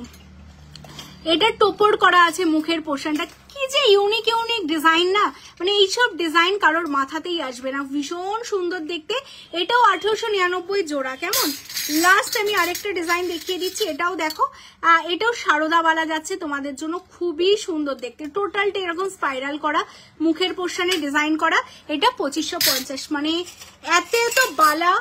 এটা টোপর করা আছে মুখের পোর্শনটা, কি যে ইউনিক ইউনিক ডিজাইন না, মানে এইসব ডিজাইন কারোর মাথাতেই আসবে না, ভীষণ সুন্দর দেখতে। এটাও 1899 জোড়া। কেমন? লাস্ট আমি আরেকটা ডিজাইন দেখিয়ে দিচ্ছি, এটাও দেখো, এটাও সারদাওয়ালা যাচ্ছে তোমাদের জন্য, খুবই সুন্দর দেখতে। টোটালটা এরকম স্পাইরাল করা, মুখের পোর্শনে ডিজাইন করা। এটা 2550। মানে এত এত বালা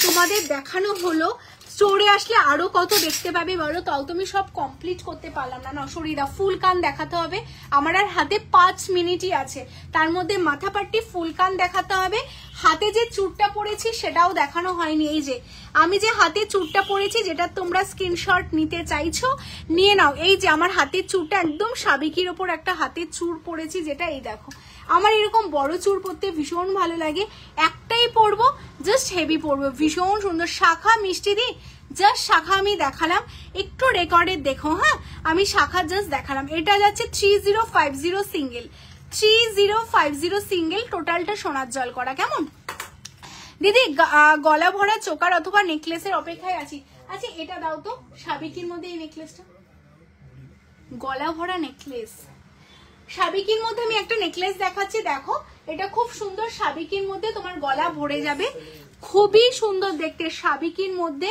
তোমাদের দেখানো হলো, স্টোরে আসলে আরো কত দেখতে পাবে বলো, তাও তুমি সব কমপ্লিট করতে পারলাম না। নশরীরা ফুল কান দেখাতে হবে, আমার আর হাতে 5 মিনিটই আছে, তার মধ্যে মাথা পাট্টি ফুল কান দেখাতে হবে। হাতে যে চুড়টা পরেছি সেটাও দেখানো হয়নি। এই যে আমি যে হাতে চুড়টা পরেছি, যেটা তোমরা স্ক্রিনশট নিতে চাইছো নিয়ে নাও। এই যে আমার হাতের চুড়টা একদম সাবিকির ওপর একটা হাতের চুড় পরেছি, যেটা এই দেখো। আমার এরকম বড় চুড় পরতে ভীষণ ভালো লাগে, একটাই পরবো, জাস্ট হেভি পরবো, ভীষণ সুন্দর। শাখা মিষ্টি দি, জাস্ট শাখা আমি দেখালাম, একটু রেকর্ডে দেখো। হ্যাঁ আমি শাখা জাস্ট দেখালাম। এটা যাচ্ছে 3050 সিঙ্গেল, 3050 সিঙ্গেল, টোটালটা সোনার জল করা। কেমন দিদি? গলা ভরা চোকার অথবা নেকলেসের অপেক্ষায় আছি। আচ্ছা এটা দাও তো, সাবিকির মধ্যে এই নেকলেসটা, গলা ভরা নেকলেস, সাবিকির মধ্যে আমি একটা নেকলেস দেখাচ্ছি, দেখো এটা খুব সুন্দর সাবিকির মধ্যে, তোমার গলা ভরে যাবে, খুবই সুন্দর দেখতে সাবিকির মধ্যে,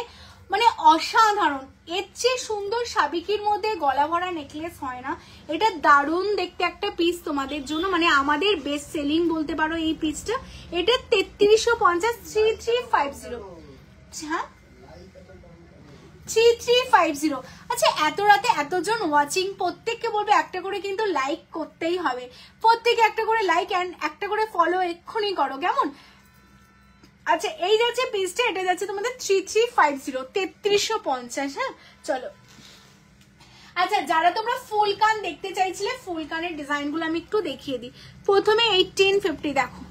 মানে অসাধারণ। এর চেয়ে সুন্দর সাবিকির মধ্যে গলা ভরা নেকলেস হয় না। এটা দারুণ দেখতে একটা পিস তোমাদের জন্য, মানে আমাদের বেস্ট সেলিং বলতে পারো এই পিসটা। এটা 3350, 3350। হ্যাঁ 3350। আচ্ছা এত রাতে এতজন ওয়াচিং, প্রত্যেককে বলবো একটা করে কিন্তু লাইক করতেই হবে, প্রত্যেকে একটা করে লাইক অ্যান্ড একটা করে ফলো এক্ষুনি করো, কেমন? আচ্ছা এই যাচ্ছে পিসটা, এটা যাচ্ছে তোমাদের 3350, 3350। হ্যাঁ চলো। আচ্ছা যারা তোমরা ফুল কান দেখতে চাইছিলে, ফুল কানের ডিজাইনগুলো আমি একটু দেখিয়ে দিই। প্রথমে 1850, দেখো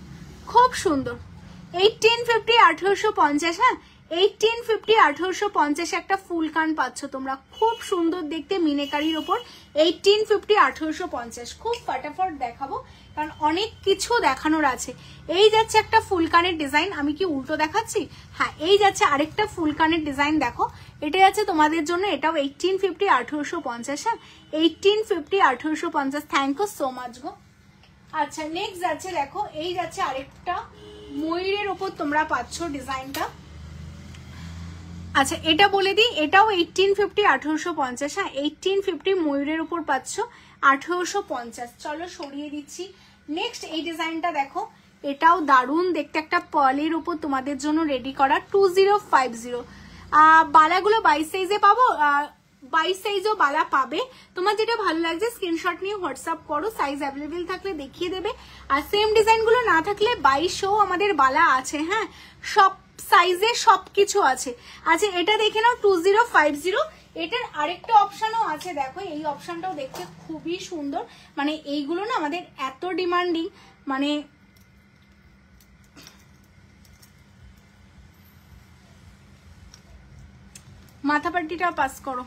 খুব সুন্দর, 1850, 1850। হ্যাঁ 1850, 1850 একটা ফুল কান পাচ্ছ তোমরা, খুব সুন্দর দেখতে মিনেকারির ওপর। 1850, 1850 খুব ফাটাফট দেখাবো কারণ অনেক কিছু দেখানোর আছে। এই যাচ্ছে একটা ফুল কানের ডিজাইন, আমি কি উল্টো দেখাচ্ছি? হ্যাঁ এই যাচ্ছে আরেকটা ফুল কানের ডিজাইন, দেখো এটা যাচ্ছে তোমাদের জন্য, এটাও 1850, 1850। হ্যাঁ 1850, 1850। থ্যাংক ইউ সো মাচ গো। আচ্ছা নেক্সট যাচ্ছে, দেখো এই যাচ্ছে আরেকটা ময়ূরের ওপর তোমরা পাচ্ছ ডিজাইনটা। আচ্ছা এটা বলে দিই, এটাও 1850, 1850। হ্যাঁ 1850 ময়ূরের উপর পাচ্ছ, 1850। চলো সরিয়ে দিচ্ছি। নেক্সট এই ডিজাইনটা দেখো, এটাও দারুণ দেখতে, একটা পার্লের উপর তোমাদের জন্য রেডি করা, 2050। বালাগুলো 22 সাইজে পাবো, 22 সাইজও বালা পাবে। তোমার যেটা ভালো লাগছে স্ক্রিনশট নিয়ে হোয়াটসঅ্যাপ করো, সাইজ অ্যাভেলেবেল থাকলে দেখিয়ে দেবে। আর সেম ডিজাইনগুলো না থাকলে 2200 আমাদের বালা আছে। হ্যাঁ সব সাইজে সবকিছু আছে। আচ্ছা এটা দেখে নাও 2050। এটার আরেকটা অপশনও আছে, দেখো এই অপশনটাও দেখতে খুবই সুন্দর, মানে এইগুলো না আমাদের এত ডিমান্ডিং, মানে মাথা পাট্টিটা পাস করো।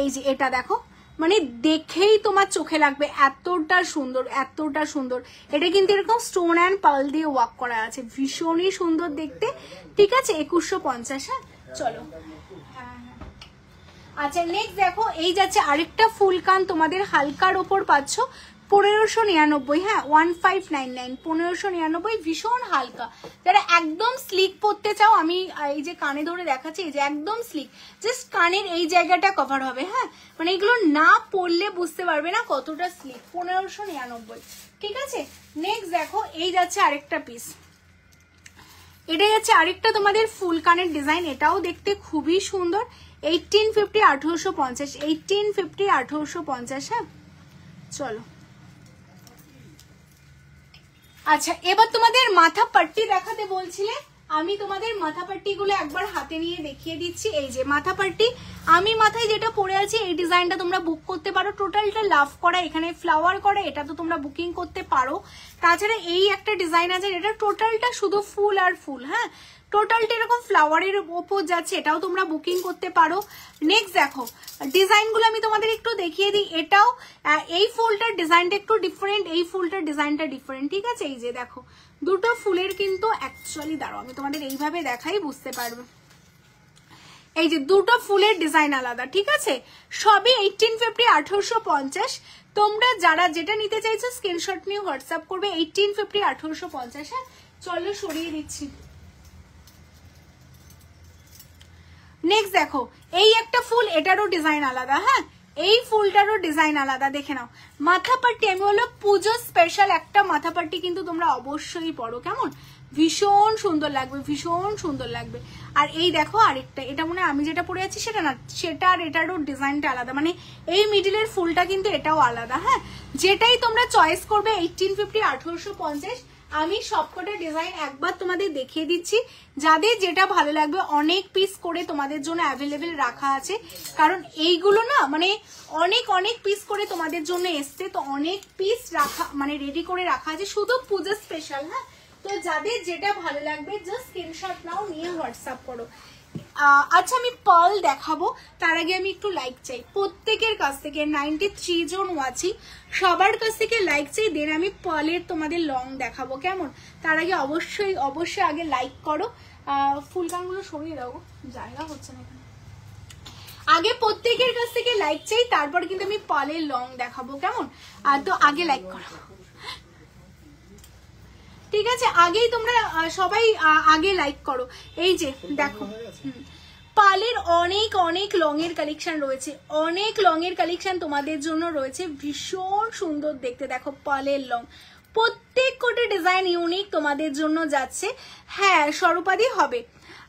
এই যে এটা দেখো, মানে দেখেই তোমার চোখে লাগবে, এতটা সুন্দর, এতটা সুন্দর। এটা কিন্তু এরকম স্টোন অ্যান্ড পার্ল দিয়ে ওয়ার্ক করা আছে, ভীষণই সুন্দর দেখতে। ঠিক আছে 2150। হ্যাঁ চলো। আচ্ছা নেক্সট দেখো, এই যাচ্ছে আরেকটা ফুল কান তোমাদের হালকার ওপর পাচ্ছ, 1599। হ্যাঁ 1599, 1599, ভীষণ হালকা। যারা একদম স্লিক পরতে চাও, আমি এই যে কানে ধরে দেখাচ্ছি, এই যে একদম স্লিক, জাস্ট কানের এই জায়গাটা কভার হবে। হ্যাঁ মানে এগুলো না পরলে বুঝতে পারবে না কতটা স্লিক, 1599। ঠিক আছে নেক্সট দেখো, এই যাচ্ছে আরেকটা পিস, এটা যাচ্ছে আরেকটা তোমাদের ফুল কানের ডিজাইন, এটাও দেখতে খুবই সুন্দর, 1850, 1850, 1850, 1850। হ্যাঁ চলো। আচ্ছা এবার তোমাদের মাথা পাট্টি দেখাতে বলছিলে, আমি তোমাদের মাথা পাট্টিগুলো একবার হাতে নিয়ে দেখিয়ে দিচ্ছি। এই যে মাথা পাট্টি, আমি মাথায় যেটা পরে আছি এই ডিজাইনটা তোমরা বুক করতে পারো, টোটালটা লাভ করা, এখানে ফ্লাওয়ার করা, এটা তো তোমরা বুকিং করতে পারো। তাছাড়া এই একটা ডিজাইন আছে, এটা টোটালটা শুধু ফুল আর ফুল। হ্যাঁ টোটালটা এরকম ফ্লাওয়ারের ওপর যাচ্ছে, এটাও তোমরা বুকিং করতে পারো। নেক্সট দেখো ডিজাইনগুলো আমি তোমাদের একটু দেখিয়ে দিই, এটাও এই ফুলটার ডিজাইনটা একটু ডিফারেন্ট, এই ফুলটার ডিজাইনটা ডিফারেন্ট। ঠিক আছে এই যে দেখো দুটো ফুলের কিন্তু অ্যাকচুয়ালি, দাঁড়াও আমি তোমাদের এইভাবে দেখাই বুঝতে পারবে, এই যে দুটো ফুলের ডিজাইন আলাদা। ঠিক আছে সবই 1850, 1850। তোমরা যারা যেটা নিতে চাইছো স্ক্রিনশট নিয়ে হোয়াটসঅ্যাপ করবে, 1850, 1850। হ্যাঁ চলো সরিয়ে দিচ্ছি। নেক্সট দেখো এই একটা ফুল, এটারও ডিজাইন আলাদা। হ্যাঁ এই ফুলটারও ডিজাইন আলাদা, দেখে নাও। মাথা পাট্টি আমি বললো পুজো স্পেশাল একটা মাথা পাট্টি কিন্তু তোমরা অবশ্যই পরো, কেমন ভীষণ সুন্দর লাগবে, ভীষণ সুন্দর লাগবে। আর এই দেখো আরেকটা, এটা মনে হয় আমি যেটা পরে আছি সেটা না, সেটা আর এটারও ডিজাইনটা আলাদা, মানে এই মিডিলের ফুলটা কিন্তু এটাও আলাদা। হ্যাঁ যেটাই তোমরা চয়েস করবে 1850, 1850। আমি সবকটা ডিজাইন একবার তোমাদের দেখিয়ে দিচ্ছি, যাদের যেটা ভালো লাগবে। অনেক পিস করে তোমাদের জন্য অ্যাভেলেবেল রাখা আছে, কারণ এইগুলো না মানে অনেক অনেক পিস করে তোমাদের জন্য এসছে, তো অনেক পিস রাখা মানে রেডি করে রাখা আছে শুধু পুজো স্পেশাল। হ্যাঁ তো যাদের যেটা ভালো লাগবে জাস্ট স্ক্রিনশট নাও, নিয়ে হোয়াটসঅ্যাপ করো। আচ্ছা আমি পার্ল দেখাবো, তার আগে আমি একটু লাইক চাই প্রত্যেকের কাছ থেকে। 93 জন আছি, সবার কাছ থেকে লাইক চাই, দেন আমি পার্লের তোমাদের লং দেখাবো, কেমন? তার আগে অবশ্যই অবশ্যই আগে লাইক করো। ফুলকানগুলো সরিয়ে দাও, জায়গা হচ্ছে না এখানে। আগে প্রত্যেকের কাছ থেকে লাইক চাই, তারপর কিন্তু আমি পালের লং দেখাবো, কেমন? তো আগে লাইক করো, ঠিক আছে? আগেই তোমরা সবাই আগে লাইক করো। এই যে দেখো পালের অনেক অনেক লং এর কালেকশন রয়েছে, অনেক লং এর কালেকশন তোমাদের জন্য রয়েছে, ভীষণ সুন্দর দেখতে। দেখো পালের লং, প্রত্যেক কোটি ডিজাইন ইউনিক তোমাদের জন্য যাচ্ছে। হ্যাঁ স্বরূপাদি হবে।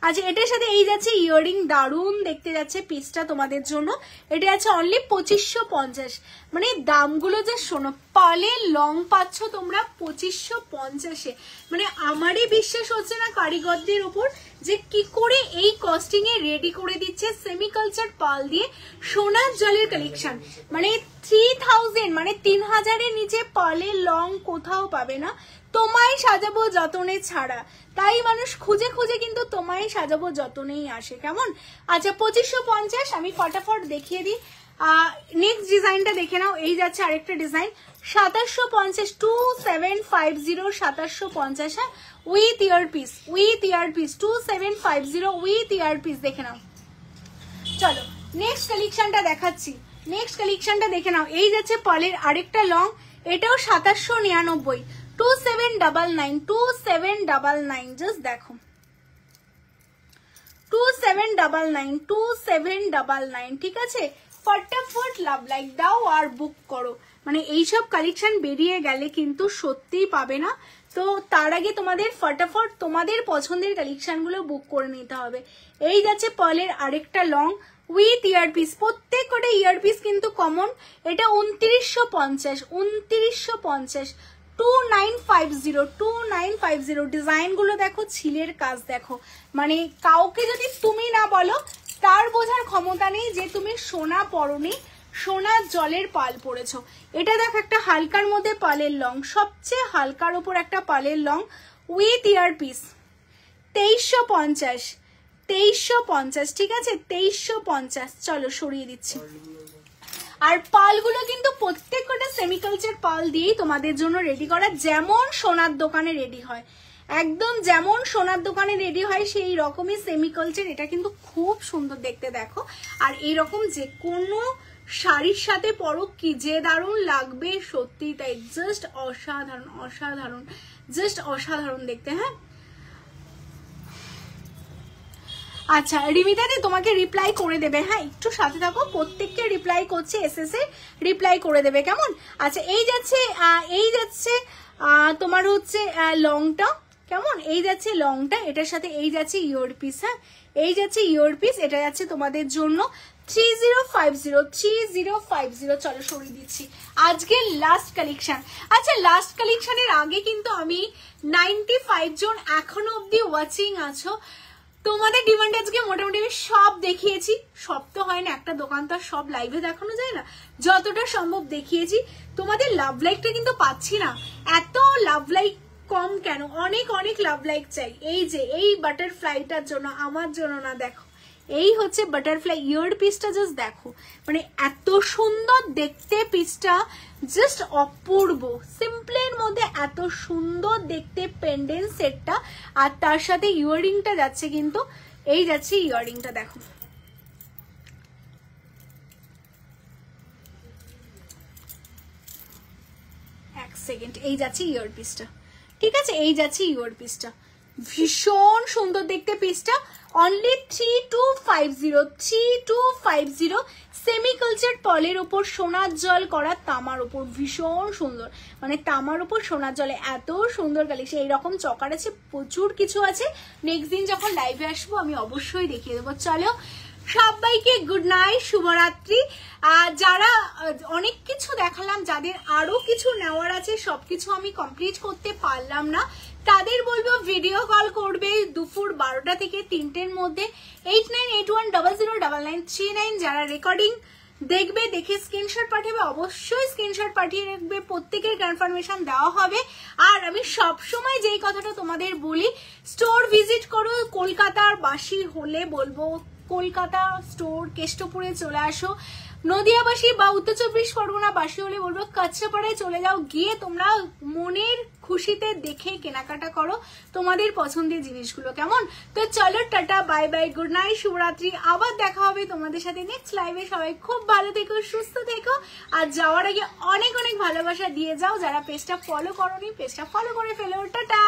আচ্ছা এটার সাথে এই যাচ্ছে ইয়াররিং, দারুণ দেখতে যাচ্ছে পিসটা তোমাদের জন্য। এটা আছে অনলি 2550, মানে দামগুলো যে শোনো, পালের লং পাচ্ছ তোমরা 2550-এ। মানে আমারই বিশ্বাস হচ্ছে না কারিগরদের উপর যে কি করে এই কস্টিং এ রেডি করে দিচ্ছে সেমি কালচার পাল দিয়ে সোনার জলের কালেকশন। মানে 3000, মানে 3000-এর নিচে পালের লং কোথাও পাবে না। তোমায় সাজাবো যতনে ছাড়া, তাই মানুষ খুঁজে খুঁজে কিন্তু তোমায় সাজাবো যতনেই আসে, কেমন? আচ্ছা 2550 আমি ফটাফট দেখিয়ে দিই। নেক্সট ডিজাইনটা দেখে নাও। এই যাচ্ছে আরেকটা ডিজাইন 2750, 2750, 2750, হ্যাঁ with earpiece, with earpiece 2750 with earpiece, দেখে নাও। চলো নেক্সট কালেকশনটা দেখাচ্ছি, নেক্সট কালেকশনটা দেখে নাও। এই যাচ্ছে পালের আরেকটা লং, এটাও 2799, 2799, 2799, জাস্ট দেখো 2799, 2799, ঠিক আছে? ফটাফট লাভ লাইক দাও আর বুক করো। মানে এইসব কালেকশন বেরিয়ে গেলে কিন্তু সত্যিই পাবে না, তো তার আগে তোমাদের ফটাফট তোমাদের পছন্দের কালেকশনগুলো বুক করে নিতে হবে। এই যাচ্ছে পার্লের আরেকটা লং উইথ ইয়ারপিস, প্রত্যেক কটা ইয়ারপিস কিন্তু কমন। এটা 2950, 2950, 2950, 2950। ডিজাইন গুলো দেখো, ছিলের কাজ দেখো, মানে কাউকে যদি তুমি না বলো তার বোঝার ক্ষমতা নেই যে তুমি সোনা পরনি, সোনার জলের পাল পরেছো। এটা দেখো একটা হালকার মধ্যে পালের লং, সবচেয়ে হালকার উপর একটা পালের লং উইথ ইয়ারপিস, 2350, 2350, ঠিক আছে? 2350। চলো সরিয়ে দিচ্ছি। আর পালগুলো কিন্তু প্রত্যেক কটা সেমিকালচার পাল দিয়েই তোমাদের জন্য রেডি করা, যেমন সোনার দোকানে রেডি হয়, একদম যেমন সোনার দোকানে রেডি হয় সেই রকমই সেমিকালচার। এটা কিন্তু খুব সুন্দর দেখতে দেখো, আর এইরকম যে কোনো শাড়ির সাথে পরো কি যে দারুণ লাগবে, সত্যি তাই, জাস্ট অসাধারণ, অসাধারণ, জাস্ট অসাধারণ দেখতে। হ্যাঁ আচ্ছা রিমিতাদি তোমাকে রিপ্লাই করে দেবে, হ্যাঁ একটু সাথে থাকো, প্রত্যেককে রিপ্লাই করছে, এসএসএ রিপ্লাই করে দেবে, কেমন? আচ্ছা এই যাচ্ছে তোমার হচ্ছে লংটা, কেমন? এই যাচ্ছে লংটা, এটার সাথে এই যাচ্ছে ইয়ারপিস, হ্যাঁ এই যাচ্ছে ইয়ারপিস, এটা যাচ্ছে তোমাদের জন্য 3050, 3050। চলো সরিয়ে দিচ্ছি আজকে লাস্ট কালেকশন। আচ্ছা লাস্ট কালেকশনের আগে কিন্তু আমি 95 জন এখনো অব্দি ওয়াচিং আছো, তোমাদের ডিমান্ড আজকে মোটামুটি আমি সব দেখিয়েছি। সব তো হয় না, একটা দোকান তো সব লাইভে দেখানো যায় না, যতটা সম্ভব দেখিয়েছি। তোমাদের লাভ লাইকটা কিন্তু পাচ্ছি না, এত লাভ লাইক কম কেন? অনেক অনেক লাভ লাইক চাই। এই যে এই বাটারফ্লাইটার জন্য, আমার জন্য না, দেখো এই হচ্ছে বাটারফ্লাই ইয়ার পিসটা, জাস্ট দেখো, মানে এত সুন্দর দেখতে পিসটা, জাস্ট অপূর্ব। সিম্পলের মধ্যে এত সুন্দর দেখতে পেন্ডেন্ট সেটটা, আর তার সাথে ইয়াররিংটা যাচ্ছে কিন্তু, এই যাচ্ছে ইয়াররিংটা, দেখো এক সেকেন্ড, এই যাচ্ছে ইয়ারপিসটা, ঠিক আছে? এই যাচ্ছে ইয়ারপিসটা, ভীষণ সুন্দর দেখতে পিসটা। অনলি 3250, 3250, সেমি কালচার পলের উপর সোনার জল করা, তামার উপর, ভীষণ সুন্দর, মানে তামার উপর সোনার জলে এত সুন্দর কালেকশন। এইরকম চকার আছে, প্রচুর কিছু আছে। নেক্সট দিন যখন লাইভে আসবো আমি অবশ্যই দেখিয়ে দেবো। চলো সবাইকে গুড নাইট, শুভরাত্রি। যারা অনেক কিছু দেখালাম, যাদের আরো কিছু নেওয়ার আছে, সবকিছু আমি কমপ্লিট করতে পারলাম না, তাদের বলবো ভিডিও কল করবে দুপুর 12টা থেকে 3টের মধ্যে, 8981009939। যারা রেকর্ডিং দেখবে, দেখে স্ক্রিনশট পাঠাবে, অবশ্যই স্ক্রিনশট পাঠিয়ে রাখবে, প্রত্যেকের কনফার্মেশন দেওয়া হবে। আর আমি সবসময় যেই কথাটা তোমাদের বলি, স্টোর ভিজিট করো। কলকাতার বাসী হলে বলবো কলকাতা স্টোর কেষ্টপুরে চলে আসো, নদিয়াবাসী বা উত্তর 24 পরগনা বাসী হলে বলবো কাঁচরাপাড়ায় চলে যাও, গিয়ে তোমরা মনের খুশিতে দেখে কেনাকাটা করো তোমাদের পছন্দের জিনিসগুলো। কেমন? তো চলো tata, bye bye, good night, শুভরাত্রি। আবার দেখা হবে তোমাদের সাথে নেক্সট লাইভে। সবাই খুব ভালো থেকো, সুস্থ থেকো, আর যাওয়ার আগে অনেক অনেক ভালোবাসা দিয়ে যাও। যারা পেজটা ফলো করোনি পেজটা ফলো করে ফেলো। টাটা।